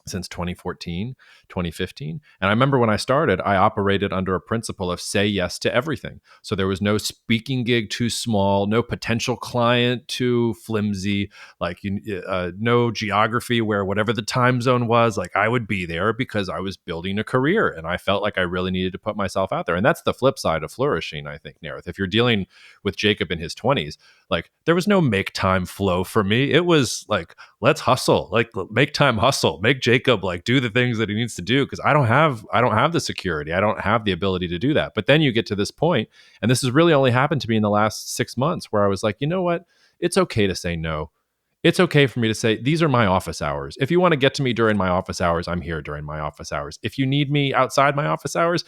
since 2014, 2015. And I remember when I started, I operated under a principle of say yes to everything. So there was no speaking gig too small, no potential client too flimsy, like no geography where whatever the time zone was, like I would be there because I was building a career and I felt like I really needed to put myself out there. And that's the flip side of flourishing, I think, Narath. If you're dealing with Jacob in his 20s, like there was no make time flow for me. It was like, let's hustle, like make time hustle, make Jacob like do the things that he needs to do, because I don't have the security, I don't have the ability to do that. But then you get to this point, and this has really only happened to me in the last 6 months, where I was like, you know what, it's okay to say no. It's okay for me to say these are my office hours. If you want to get to me during my office hours, I'm here during my office hours. If you need me outside my office hours,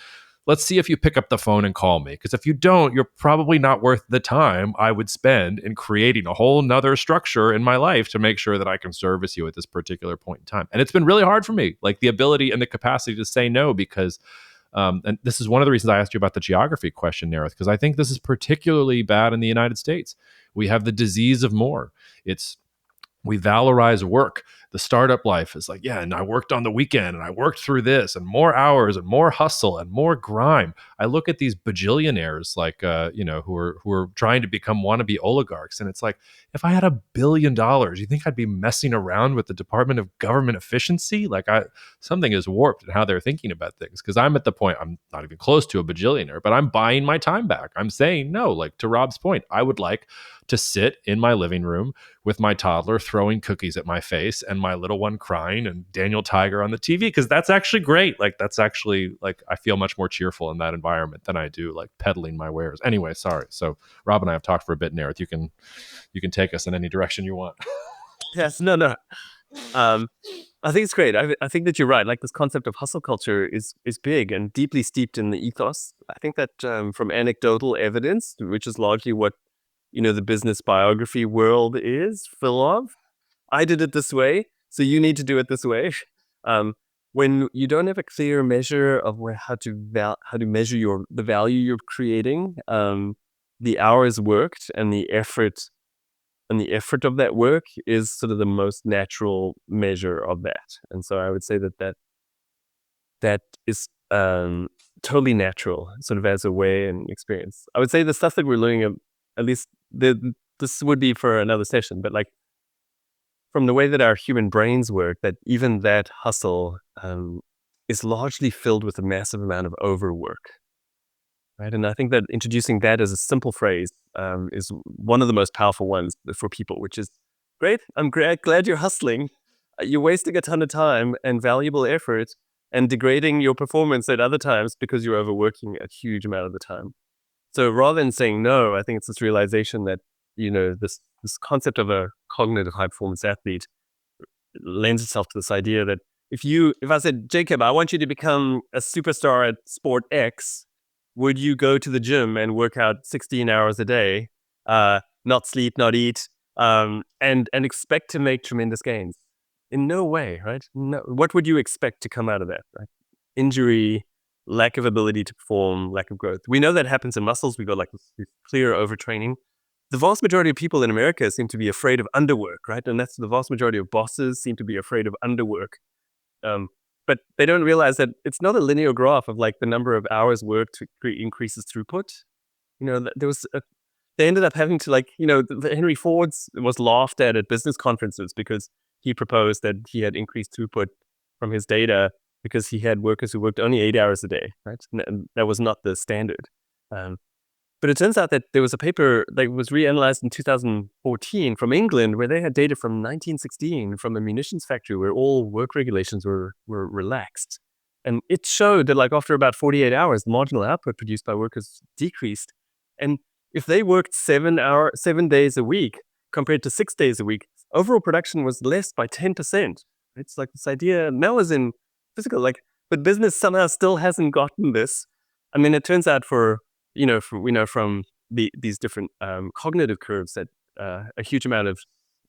let's see if you pick up the phone and call me. Because if you don't, you're probably not worth the time I would spend in creating a whole nother structure in my life to make sure that I can service you at this particular point in time. And it's been really hard for me, like the ability and the capacity to say no, because and this is one of the reasons I asked you about the geography question, Narath, because I think this is particularly bad in the United States. We have the disease of more. We valorize work. The startup life is like, yeah, and I worked on the weekend and I worked through this and more hours and more hustle and more grime. I look at these bajillionaires like, who are trying to become wannabe oligarchs. And it's like, if I had $1 billion, you think I'd be messing around with the Department of Government Efficiency? Like something is warped in how they're thinking about things. Cause I'm at the point, I'm not even close to a bajillionaire, but I'm buying my time back. I'm saying no, like to Rob's point, I would like to sit in my living room with my toddler throwing cookies at my face and my little one crying and Daniel Tiger on the TV, because that's actually great. Like that's actually like I feel much more cheerful in that environment than I do like peddling my wares. Anyway, sorry. So Rob and I have talked for a bit, Narath. You can take us in any direction you want. Yes, no. I think it's great. I think that you're right. Like this concept of hustle culture is big and deeply steeped in the ethos. I think that from anecdotal evidence, which is largely what the business biography world is full of. I did it this way, so you need to do it this way. When you don't have a clear measure of how to measure the value you're creating, the hours worked and the effort of that work is sort of the most natural measure of that. And so I would say that is totally natural, sort of as a way and experience. I would say the stuff that we're learning, at least this would be for another session, but like from the way that our human brains work, that even that hustle is largely filled with a massive amount of overwork. Right. And I think that introducing that as a simple phrase is one of the most powerful ones for people, which is great. I'm glad you're hustling. You're wasting a ton of time and valuable effort and degrading your performance at other times because you're overworking a huge amount of the time. So rather than saying no, I think it's this realization that, this concept of a cognitive high performance athlete lends itself to this idea that if I said, Jacob, I want you to become a superstar at sport X, would you go to the gym and work out 16 hours a day, not sleep, not eat, and expect to make tremendous gains? In no way, right? No. What would you expect to come out of that? Right? Injury, lack of ability to perform, lack of growth. We know that happens in muscles. We've got like this clear overtraining. The vast majority of people in America seem to be afraid of underwork, right? And that's the vast majority of bosses seem to be afraid of underwork. But they don't realize that it's not a linear graph of like the number of hours worked increases throughput. They ended up having to Henry Ford was laughed at business conferences because he proposed that he had increased throughput from his data because he had workers who worked only 8 hours a day, right? And that was not the standard. But it turns out that there was a paper that was reanalyzed in 2014 from England where they had data from 1916 from a munitions factory where all work regulations were relaxed. And it showed that like after about 48 hours, the marginal output produced by workers decreased. And if they worked 7 days a week compared to 6 days a week, overall production was less by 10%. It's like this idea, now is in physical, like, but business somehow still hasn't gotten this. I mean, it turns out we know from these different cognitive curves that a huge amount of,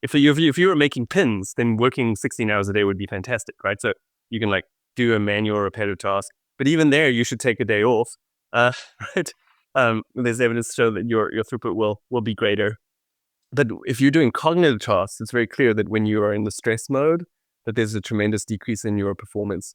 if you were making pins, then working 16 hours a day would be fantastic, right? So you can like do a manual repetitive task, but even there, you should take a day off, right? There's evidence to show that your throughput will be greater. But if you're doing cognitive tasks, it's very clear that when you are in the stress mode, that there's a tremendous decrease in your performance.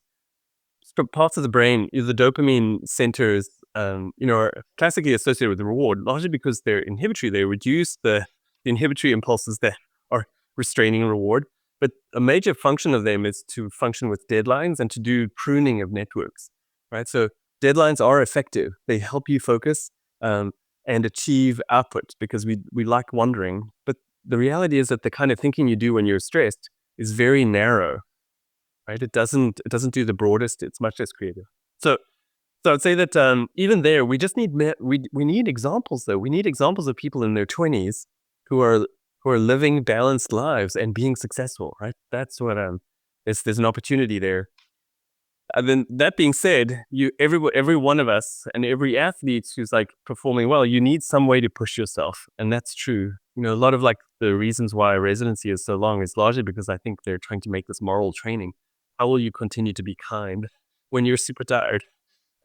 So parts of the brain, the dopamine centers, are classically associated with the reward, largely because they're inhibitory. They reduce the inhibitory impulses that are restraining reward. But a major function of them is to function with deadlines and to do pruning of networks, right? So deadlines are effective. They help you focus and achieve output because we like wandering. But the reality is that the kind of thinking you do when you're stressed is very narrow, right? It doesn't do the broadest. It's much less creative. So I'd say that even there, we just need we need examples though. We need examples of people in their 20s who are living balanced lives and being successful, right? That's what there's an opportunity there. And then that being said, every one of us and every athlete who's like performing well, you need some way to push yourself, and that's true. A lot of like the reasons why residency is so long is largely because I think they're trying to make this moral training. How will you continue to be kind when you're super tired?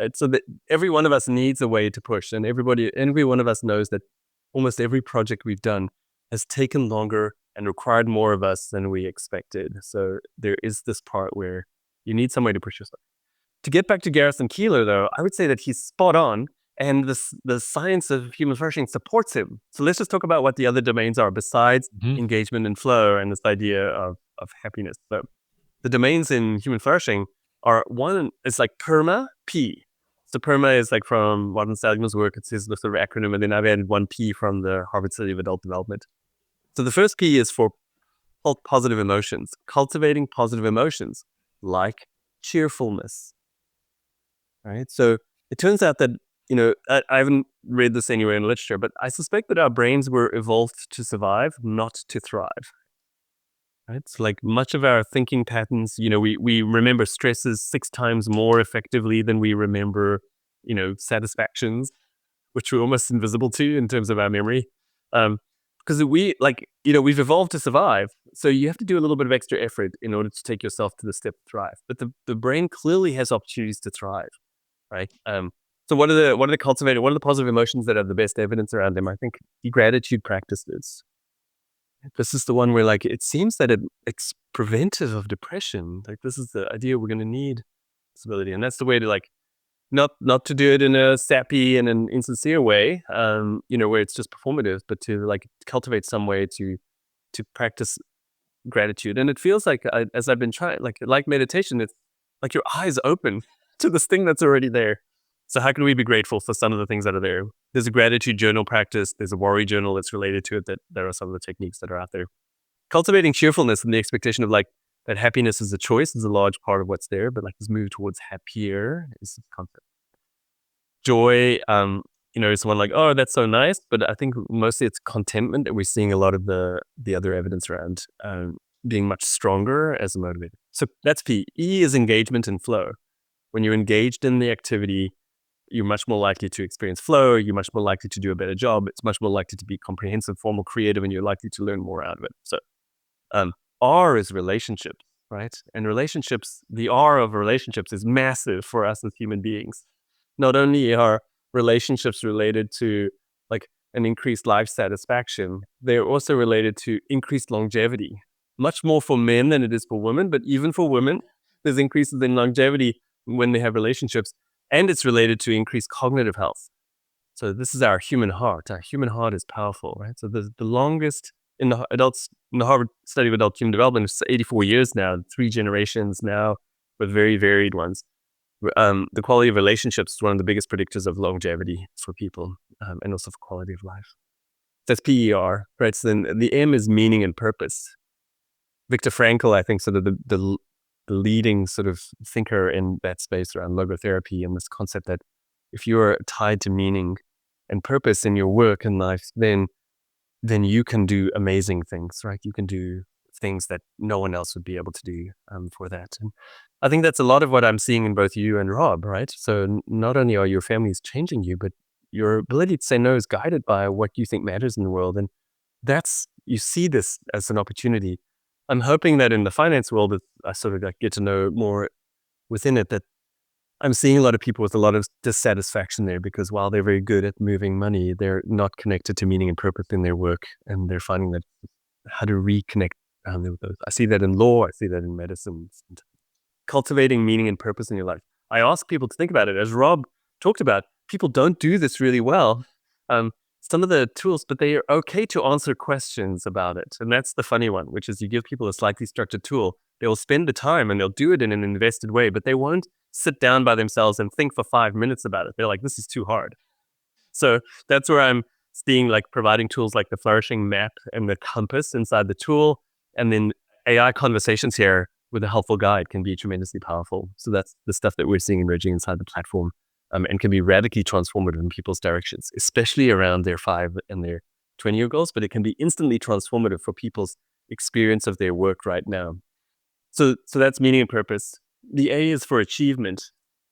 Right? So that every one of us needs a way to push, and every one of us knows that almost every project we've done has taken longer and required more of us than we expected. So there is this part where you need some way to push yourself. To get back to Garrison Keillor, though, I would say that he's spot on, and the science of human flourishing supports him. So let's just talk about what the other domains are besides engagement and flow and this idea of happiness. So the domains in human flourishing are one, it's like PERMA, P. So PERMA is like from Martin Seligman's work. It's his sort of acronym, and then I've added one P from the Harvard Study of Adult Development. So the first P is for positive emotions, cultivating positive emotions like cheerfulness, right? So it turns out that, I haven't read this anywhere in literature, but I suspect that our brains were evolved to survive, not to thrive, right? So like much of our thinking patterns, we remember stresses 6 times more effectively than we remember, satisfactions, which we're almost invisible to in terms of our memory. Because we've evolved to survive. So you have to do a little bit of extra effort in order to take yourself to the step to thrive. But the brain clearly has opportunities to thrive, right? So what are the positive emotions that have the best evidence around them? I think gratitude practices. This is the one where like it seems that it's preventive of depression. Like this is the idea we're going to need stability, and that's the way to like not to do it in a sappy and an insincere way, where it's just performative, but to like cultivate some way to practice gratitude. And it feels like as I've been trying, like meditation, it's like your eyes open to this thing that's already there. So how can we be grateful for some of the things that are there? There's a gratitude journal practice. There's a worry journal that's related to it. That there are some of the techniques that are out there. Cultivating cheerfulness and the expectation of like that happiness is a choice is a large part of what's there, but like this move towards happier is the concept. Joy, is one like, oh, that's so nice, but I think mostly it's contentment, and we're seeing a lot of the other evidence around being much stronger as a motivator. So that's P. E is engagement and flow. When you're engaged in the activity, you're much more likely to experience flow. You're much more likely to do a better job. It's much more likely to be comprehensive, formal, creative, and you're likely to learn more out of it. So R is relationships, right? And relationships, the R of relationships is massive for us as human beings. Not only are relationships related to like an increased life satisfaction, they're also related to increased longevity. Much more for men than it is for women, but even for women, there's increases in longevity when they have relationships, and it's related to increased cognitive health. So this is our human heart. Our human heart is powerful, right? So the longest in the Harvard Study of Adult Human Development is 84 years now, 3 generations now, with very varied ones. The quality of relationships is one of the biggest predictors of longevity for people, and also for quality of life. That's PER, right? So then the M is meaning and purpose. Viktor Frankl, I think, sort of the leading sort of thinker in that space around logotherapy, and this concept that if you're tied to meaning and purpose in your work and life, then you can do amazing things, right? You can do things that no one else would be able to do for that. And I think that's a lot of what I'm seeing in both you and Rob, right? So not only are your families changing you, but your ability to say no is guided by what you think matters in the world. And you see this as an opportunity. I'm hoping that in the finance world, that I sort of get to know more within it, that I'm seeing a lot of people with a lot of dissatisfaction there, because while they're very good at moving money, they're not connected to meaning and purpose in their work. And they're finding that how to reconnect with those. I see that in law. I see that in medicine. Cultivating meaning and purpose in your life. I ask people to think about it. As Rob talked about, people don't do this really well. Some of the tools, but they are okay to answer questions about it. And that's the funny one, which is you give people a slightly structured tool. They'll spend the time and they'll do it in an invested way, but they won't sit down by themselves and think for 5 minutes about it. They're like, this is too hard. So that's where I'm seeing like providing tools like the flourishing map and the compass inside the tool. And then AI conversations here with a helpful guide can be tremendously powerful. So that's the stuff that we're seeing emerging inside the platform, and can be radically transformative in people's directions, especially around their 5 and their 20-year goals, but it can be instantly transformative for people's experience of their work right now. So that's meaning and purpose. The A is for achievement.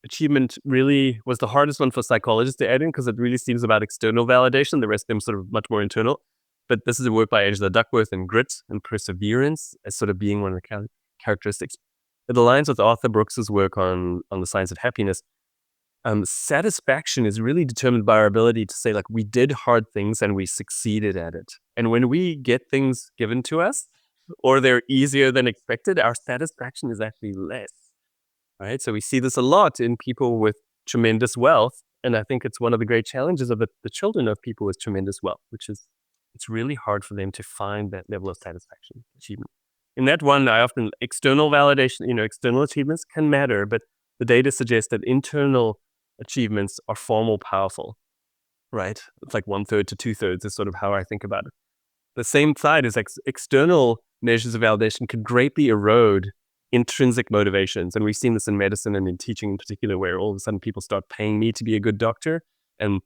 Achievement really was the hardest one for psychologists to add in, because it really seems about external validation. The rest of them sort of much more internal. But this is a work by Angela Duckworth, and grit and perseverance as sort of being one of the characteristics. It aligns with Arthur Brooks's work on the science of happiness. Satisfaction is really determined by our ability to say, like, we did hard things and we succeeded at it. And when we get things given to us, or they're easier than expected, our satisfaction is actually less. Right? So we see this a lot in people with tremendous wealth. And I think it's one of the great challenges of the children of people with tremendous wealth, which is it's really hard for them to find that level of satisfaction, achievement. In that one, I often, external validation, external achievements can matter, but the data suggests that internal achievements are far more powerful, right? It's like 1/3 to 2/3 is sort of how I think about it. The same side is external measures of validation could greatly erode intrinsic motivations. And we've seen this in medicine and in teaching in particular, where all of a sudden people start paying me to be a good doctor, and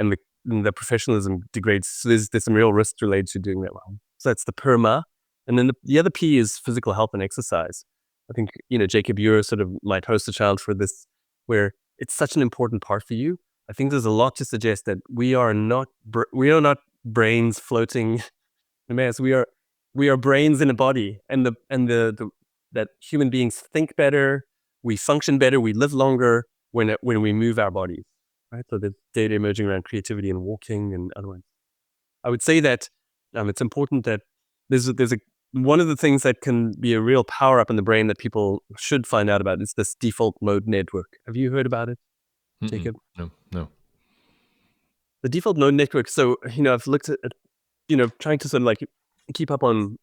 the professionalism degrades. So there's some real risks related to doing that well. So that's the PERMA. And then the other P is physical health and exercise. I think, Jacob, you're sort of my poster child for this, where it's such an important part for you. I think there's a lot to suggest that we are not brains floating in mass. We are brains in a body, and that human beings think better, we function better, we live longer when we move our bodies, right? So there's data emerging around creativity and walking and otherwise. I would say that it's important that there's one of the things that can be a real power up in the brain that people should find out about is this default mode network. Have you heard about it, Jacob? No. The default mode network. So, I've looked at, trying to sort of like keep up on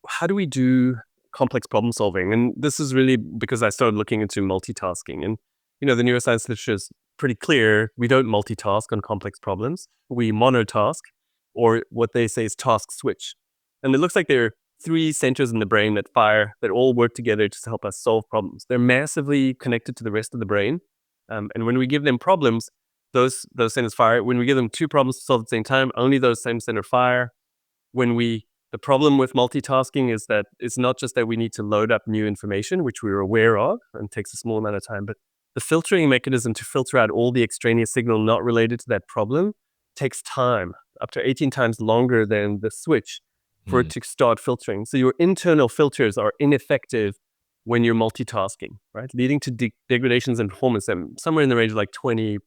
how do we do complex problem solving. And this is really because I started looking into multitasking. And, the neuroscience literature is pretty clear. We don't multitask on complex problems. We monotask, or what they say is task switch. And it looks like there are 3 centers in the brain that all work together to help us solve problems. They're massively connected to the rest of the brain. And when we give them problems, those centers fire. When we give them 2 problems to solve at the same time, only those same center fire. The problem with multitasking is that it's not just that we need to load up new information, which we're aware of and takes a small amount of time, but the filtering mechanism to filter out all the extraneous signal not related to that problem takes time, up to 18 times longer than the switch for it to start filtering. So your internal filters are ineffective when you're multitasking, right? Leading to degradations in performance, somewhere in the range of like 20%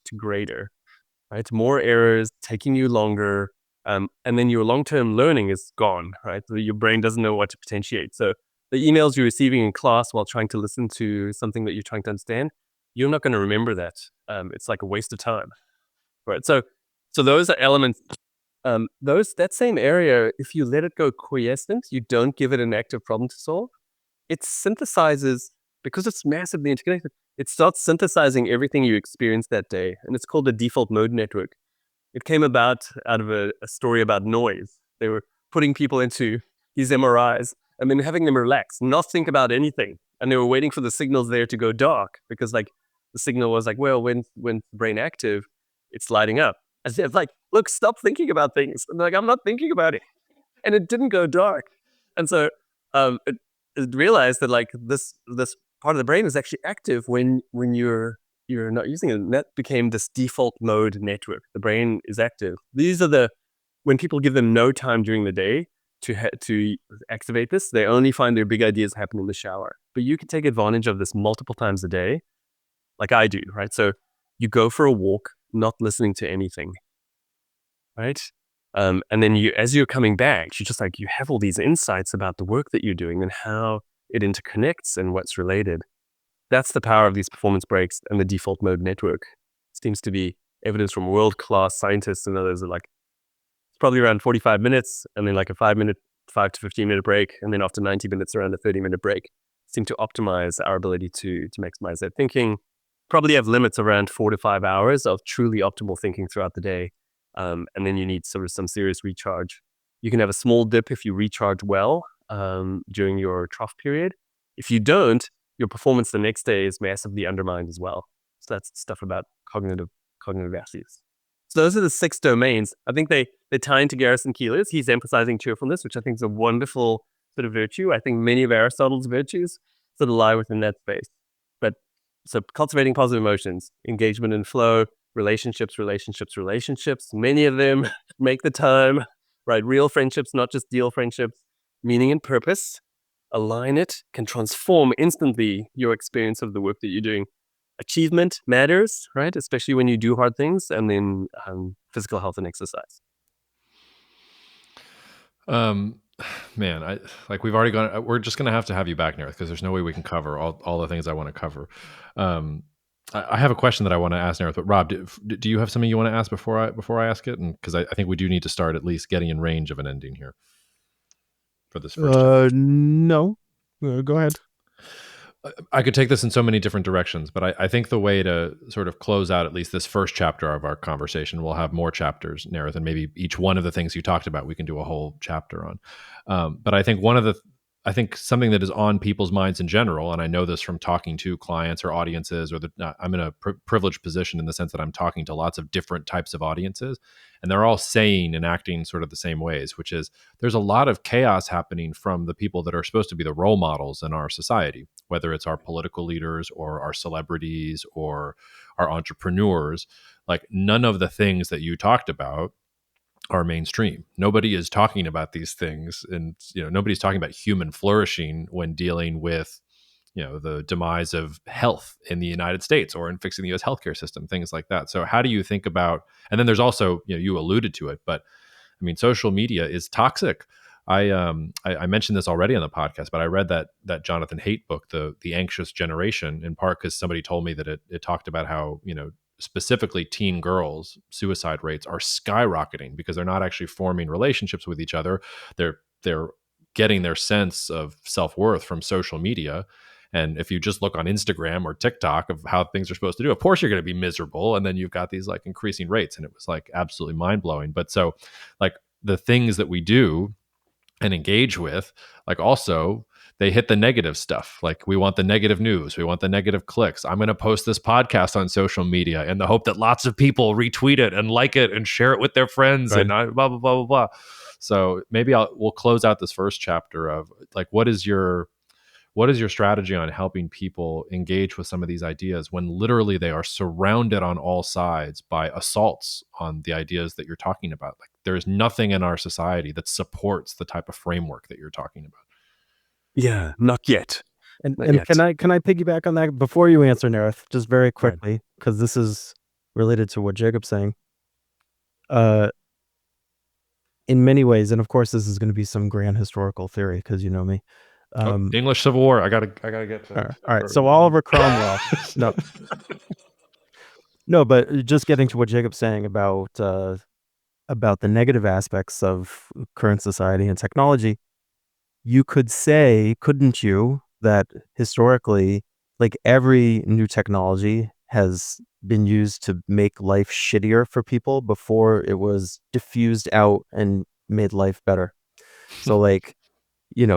to greater, right? More errors, taking you longer, and then your long-term learning is gone, right? So your brain doesn't know what to potentiate. So the emails you're receiving in class while trying to listen to something that you're trying to understand, you're not going to remember that. It's like a waste of time, right? So those are elements. That same area, if you let it go quiescent, you don't give it an active problem to solve, it synthesizes, because it's massively interconnected, it starts synthesizing everything you experienced that day, and it's called the default mode network. It came out of a story about noise. They were putting people into these MRIs and then having them relax, not think about anything. And they were waiting for the signals there to go dark because like the signal was like, well, when the brain active, it's lighting up. As if like, look, stop thinking about things. And like, I'm not thinking about it. And it didn't go dark. And so it realized that like this part of the brain is actually active when you're not using it. And that became this default mode network. The brain is active. These are when people give them no time during the day to activate this, they only find their big ideas happen in the shower. But you can take advantage of this multiple times a day, like I do, right? So you go for a walk, not listening to anything, right? And then as you're coming back, you have all these insights about the work that you're doing and how it interconnects and what's related. That's the power of these performance breaks and the default mode network. Seems to be evidence from world-class scientists and others are like, it's probably around 45 minutes and then like a 5 to 15 minute break. And then after 90 minutes, around a 30-minute break. Seem to optimize our ability to maximize that thinking. Probably have limits around 4 to 5 hours of truly optimal thinking throughout the day. And then you need sort of some serious recharge. You can have a small dip if you recharge well during your trough period. If you don't, your performance the next day is massively undermined as well. So that's stuff about cognitive values. So those are the 6 domains. I think they tie into Garrison Keillor's. He's emphasizing cheerfulness, which I think is a wonderful sort of virtue. I think many of Aristotle's virtues sort of lie within that space. But so cultivating positive emotions, engagement and flow, relationships. Many of them make the time, right? Real friendships, not just deal friendships. Meaning and purpose. Align it, can transform instantly your experience of the work that you're doing. Achievement matters, right? Especially when you do hard things, and then physical health and exercise. Man, we've already gone. We're just going to have you back, Narath, because there's no way we can cover all the things I want to cover. I have a question that I want to ask Narath, but Rob, do you have something you want to ask before I ask it? And because I think we do need to start at least getting in range of an ending here for this first chapter. No, go ahead. I could take this in so many different directions, but I think the way to sort of close out at least this first chapter of our conversation, we'll have more chapters, Narath, and maybe each one of the things you talked about, we can do a whole chapter on. But I think I think something that is on people's minds in general, and I know this from talking to clients or audiences, I'm in a privileged position in the sense that I'm talking to lots of different types of audiences, and they're all saying and acting sort of the same ways, which is there's a lot of chaos happening from the people that are supposed to be the role models in our society, whether it's our political leaders or our celebrities or our entrepreneurs. Like none of the things that you talked about are mainstream. Nobody is talking about these things, and nobody's talking about human flourishing when dealing with the demise of health in the United States or in fixing the U.S. healthcare system, things like that. So how do you think about? And then there's also you alluded to it, but I mean, social media is toxic. I mentioned this already on the podcast, but I read that Jonathan Haidt book, the Anxious Generation, in part because somebody told me that it talked about how specifically teen girls' suicide rates are skyrocketing because they're not actually forming relationships with each other. They're getting their sense of self-worth from social media. And if you just look on Instagram or TikTok of how things are supposed to do, of course you're going to be miserable. And then you've got these like increasing rates. And it was like absolutely mind-blowing. But so like the things that we do and engage with, like also they hit the negative stuff. Like we want the negative news. We want the negative clicks. I'm going to post this podcast on social media in the hope that lots of people retweet it and like it and share it with their friends, right? And blah, blah, blah, blah, blah. So maybe we'll close out this first chapter of like, what is your strategy on helping people engage with some of these ideas when literally they are surrounded on all sides by assaults on the ideas that you're talking about? Like there's nothing in our society that supports the type of framework that you're talking about. Yeah, not yet. And can I piggyback on that before you answer, Narath, just very quickly, because this is related to what Jacob's saying. In many ways, and of course, this is going to be some grand historical theory because you know me. The English Civil War. I gotta get to. All right. So Oliver Cromwell. No, but just getting to what Jacob's saying about the negative aspects of current society and technology. You could say, couldn't you, that historically, like every new technology has been used to make life shittier for people before it was diffused out and made life better. So like,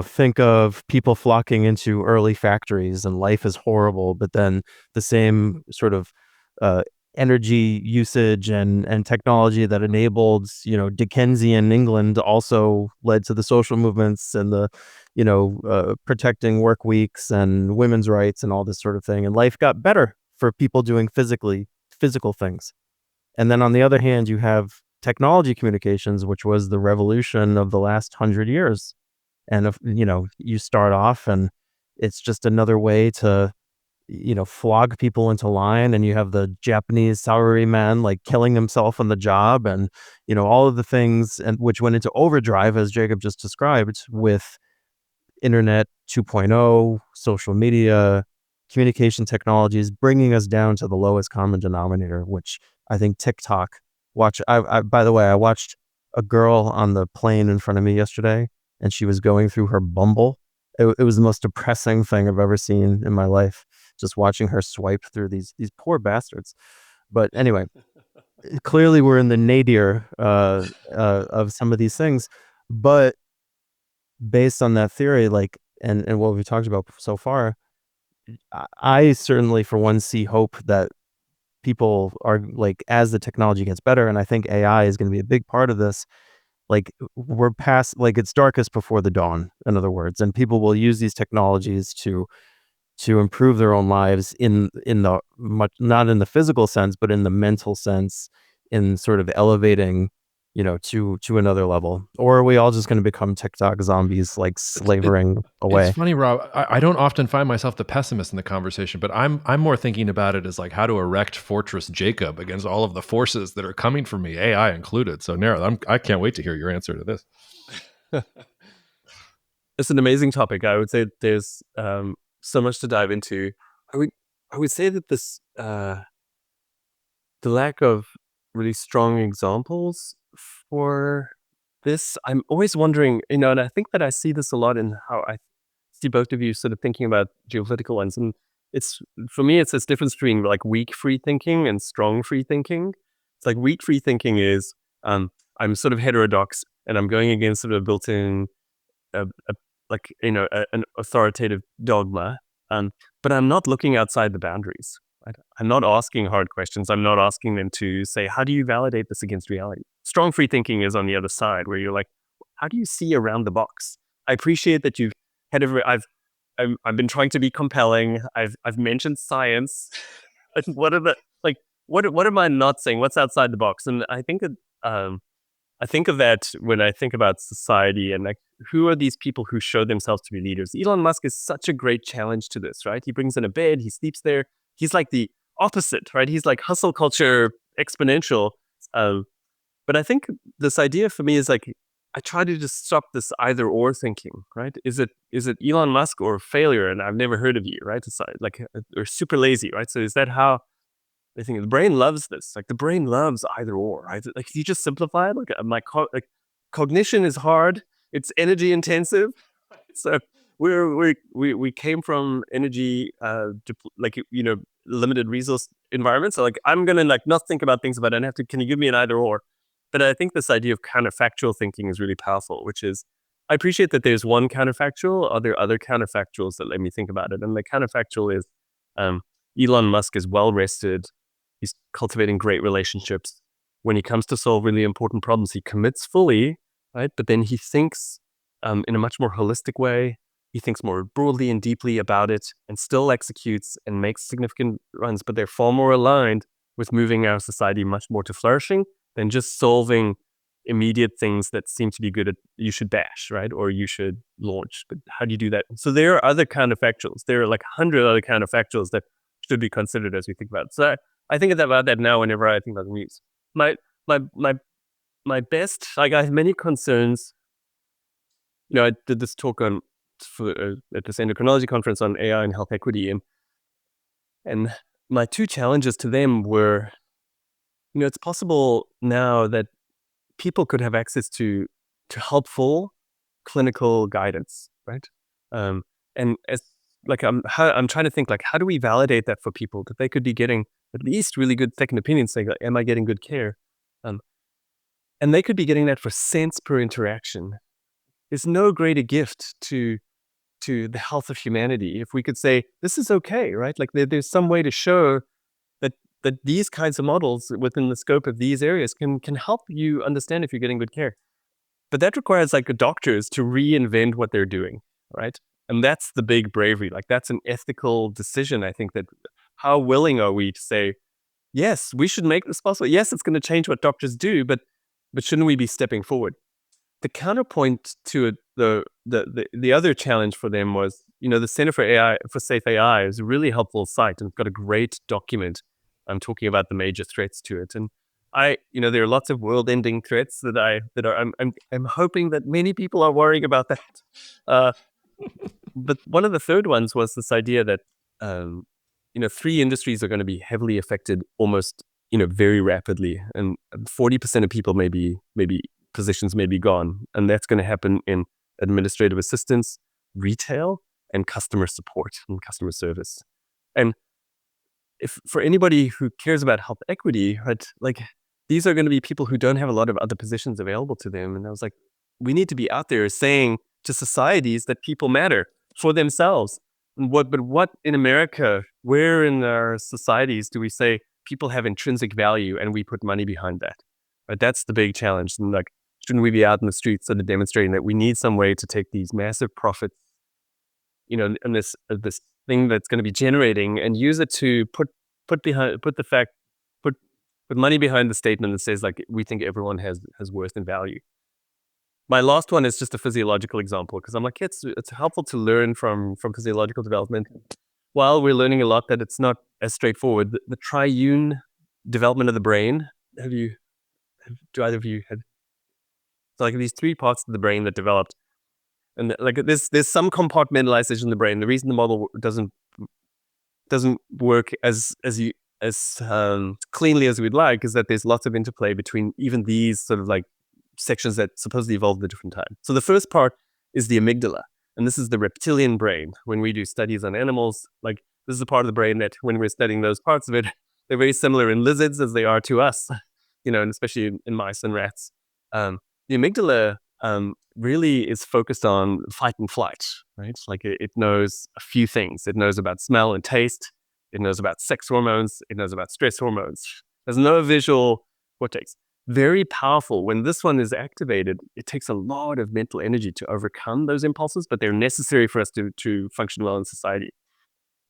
think of people flocking into early factories and life is horrible, but then the same sort of uh, energy usage and technology that enabled, Dickensian England also led to the social movements and the, protecting work weeks and women's rights and all this sort of thing. And life got better for people doing physical things. And then on the other hand, you have technology communications, which was the revolution of the last 100 years. And if you start off and it's just another way to flog people into line, and you have the Japanese salaryman like killing himself on the job, and all of the things, and which went into overdrive as Jacob just described with internet 2.0, social media, communication technologies, bringing us down to the lowest common denominator, which I think TikTok. By the way, I watched a girl on the plane in front of me yesterday, and she was going through her Bumble. It was the most depressing thing I've ever seen in my life, just watching her swipe through these poor bastards. But anyway, clearly we're in the nadir of some of these things. But based on that theory, like, and what we've talked about so far, I certainly, for one, see hope that people are like, as the technology gets better, and I think AI is going to be a big part of this. Like, we're past, like, it's darkest before the dawn, in other words, and people will use these technologies to improve their own lives in the much, not in the physical sense, but in the mental sense, in sort of elevating, to another level. Or are we all just going to become TikTok zombies, like slavering It's away? funny, Rob. I don't often find myself the pessimist in the conversation, but I'm more thinking about it as like how to erect Fortress Jacob against all of the forces that are coming for me, AI included. So, Narath, I can't wait to hear your answer to this. It's an amazing topic. I would say there's so much to dive into. I would I would say that the lack of really strong examples for this, I'm always wondering, and I think that I see this a lot in how I see both of you sort of thinking about geopolitical ones. And it's, for me, it's this difference between like weak free thinking and strong free thinking. It's like weak free thinking is, I'm sort of heterodox and I'm going against sort of built-in an authoritative dogma, but I'm not looking outside the boundaries. Right? I'm not asking hard questions. I'm not asking them to say, how do you validate this against reality? Strong free thinking is on the other side, where you're like, how do you see around the box? I appreciate that you've had I've been trying to be compelling. I've mentioned science. What are the like? What am I not saying? What's outside the box? And I think of that when I think about society and like, who are these people who show themselves to be leaders? Elon Musk is such a great challenge to this, right? He brings in a bed, he sleeps there. He's like the opposite, right? He's like hustle culture exponential. But I think this idea for me is like, I try to just stop this either or thinking, right? Is it Elon Musk or failure? And I've never heard of you, right? It's like, or super lazy, right? So is that how I think the brain loves this? Like the brain loves either or, right? Like if you just simplify it, like cognition is hard. It's energy intensive. So we came from energy, limited resource environments. So like I'm gonna like not think about things, but I don't have to. Can you give me an either or? But I think this idea of counterfactual thinking is really powerful, which is I appreciate that there's one counterfactual. Are there other counterfactuals that let me think about it? And the counterfactual is um, Elon Musk is well rested. He's cultivating great relationships. When he comes to solve really important problems, he commits fully, right? But then he thinks in a much more holistic way. He thinks more broadly and deeply about it and still executes and makes significant runs, but they're far more aligned with moving our society much more to flourishing than just solving immediate things that seem to be good at you should bash, right? Or you should launch. But how do you do that? So there are other counterfactuals. There are like 100 other counterfactuals that should be considered as we think about it. So I think about that now whenever I think about the news. My my my my best, like I have many concerns. I did this talk at this endocrinology conference on AI and health equity, and my two challenges to them were, it's possible now that people could have access to helpful clinical guidance, right? And as I'm trying to think like, how do we validate that for people that they could be getting at least really good second opinions, saying, like, am I getting good care? And they could be getting that for cents per interaction. There's no greater gift to the health of humanity if we could say this is okay, right? Like there's some way to show that these kinds of models within the scope of these areas can help you understand if you're getting good care. But that requires like doctors to reinvent what they're doing, right? And that's the big bravery. Like that's an ethical decision. I think that how willing are we to say, yes, we should make this possible. Yes, it's going to change what doctors do, but shouldn't we be stepping forward? The counterpoint to it, the other challenge for them was, the Center for Safe AI is a really helpful site, and it's got a great document talking about the major threats to it. And there are lots of world-ending threats I'm hoping that many people are worrying about that. But one of the third ones was this idea that 3 industries are going to be heavily affected almost very rapidly, and 40% of people maybe positions may be gone, and that's going to happen in administrative assistance, retail, and customer support and customer service. And if for anybody who cares about health equity, right, like these are going to be people who don't have a lot of other positions available to them. And I was like, we need to be out there saying to societies that people matter for themselves. But what in America, where in our societies do we say people have intrinsic value and we put money behind that? Right? That's the big challenge. And like, shouldn't we be out in the streets sort of demonstrating that we need some way to take these massive profits, and this thing that's going to be generating and use it to put money behind the statement that says like we think everyone has worth and value. My last one is just a physiological example because I'm like it's helpful to learn from physiological development. While we're learning a lot that it's not as straightforward, the triune development of the brain. Do either of you had? So like these 3 parts of the brain that developed, and like there's some compartmentalization in the brain. The reason the model doesn't work as cleanly as we'd like is that there's lots of interplay between even these sort of like sections that supposedly evolved at a different time. So the first part is the amygdala, and this is the reptilian brain. When we do studies on animals, like this is the part of the brain that when we're studying those parts of it, they're very similar in lizards as they are to us, and especially in mice and rats. The amygdala really is focused on fight and flight, right? Like it knows a few things. It knows about smell and taste. It knows about sex hormones. It knows about stress hormones. There's no visual cortex. Very powerful. When this one is activated, it takes a lot of mental energy to overcome those impulses, but they're necessary for us to function well in society.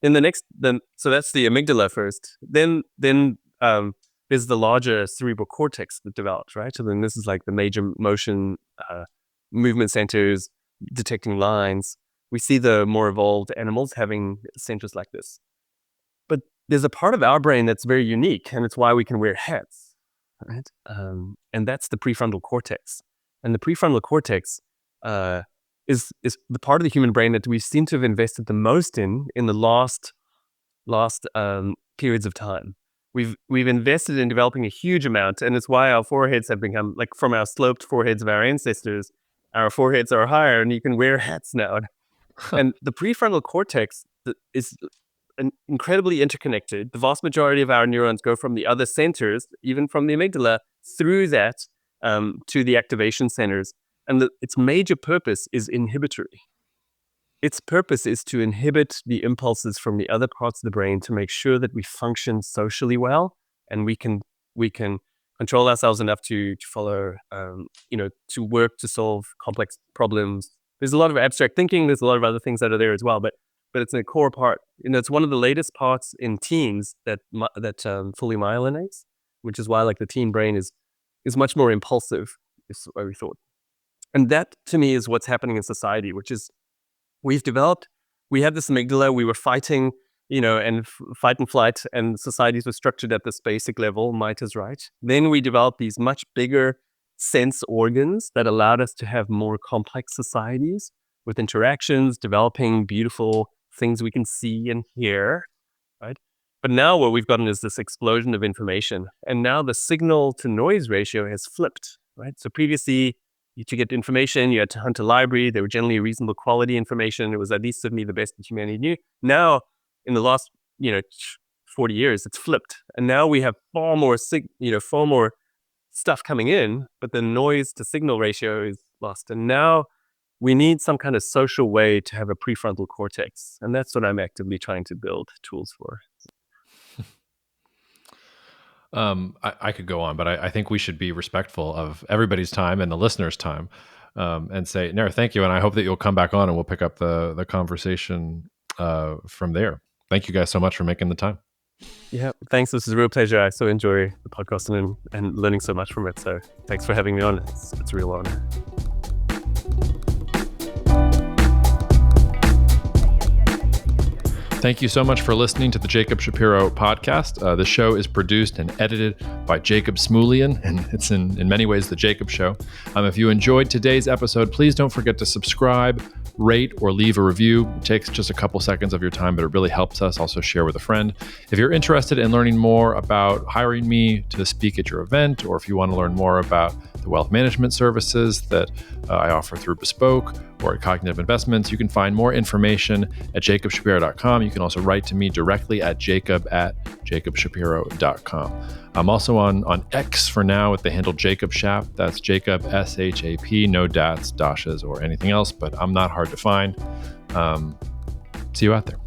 So that's the amygdala first. Then there's the larger cerebral cortex that develops, right? So then this is like the major motion movement centers, detecting lines. We see the more evolved animals having centers like this. But there's a part of our brain that's very unique, and it's why we can wear hats, right? And that's the prefrontal cortex. And the prefrontal cortex is the part of the human brain that we seem to have invested the most in the last periods of time. We've invested in developing a huge amount, and it's why our foreheads have become like from our sloped foreheads of our ancestors, our foreheads are higher, and you can wear hats now. And the prefrontal cortex is incredibly interconnected. The vast majority of our neurons go from the other centers, even from the amygdala, through that to the activation centers. And its major purpose is inhibitory. Its purpose is to inhibit the impulses from the other parts of the brain to make sure that we function socially well, and we can control ourselves enough to follow, to work to solve complex problems. There's a lot of abstract thinking. There's a lot of other things that are there as well, but it's a core part. It's one of the latest parts in teens that fully myelinates, which is why like the teen brain is much more impulsive, is what we thought. And that to me is what's happening in society, which is we have this amygdala, we were fighting, and fight and flight, and societies were structured at this basic level, might is right. Then we developed these much bigger sense organs that allowed us to have more complex societies with interactions, developing beautiful things we can see and hear, right? But now what we've gotten is this explosion of information, and now the signal to noise ratio has flipped, right? So previously, to get information, you had to hunt a library. They were generally reasonable quality information. It was at least certainly the best that humanity knew. Now, in the last 40 years, it's flipped, and now we have far more stuff coming in, but the noise to signal ratio is lost. And now we need some kind of social way to have a prefrontal cortex, and that's what I'm actively trying to build tools for. I could go on, but I think we should be respectful of everybody's time and the listeners' time, and say, Narath, thank you. And I hope that you'll come back on and we'll pick up the conversation from there. Thank you guys so much for making the time. Yeah, thanks. This is a real pleasure. I so enjoy the podcast and learning so much from it. So thanks for having me on. It's a real honor. Thank you so much for listening to the Jacob Shapiro podcast. The show is produced and edited by Jacob Smulian, and it's in many ways the Jacob Show. If you enjoyed today's episode, please don't forget to subscribe, rate, or leave a review. It takes just a couple seconds of your time, but it really helps us. Also share with a friend. If you're interested in learning more about hiring me to speak at your event, or if you want to learn more about the wealth management services that I offer through Bespoke or at Cognitive Investments, you can find more information at jacobshapiro.com. You can also write to me directly at jacob@jacobshapiro.com. I'm also on X for now with the handle Jacob Shap. That's Jacob, SHAP, no dats, dashes, or anything else, but I'm not hard to find. See you out there.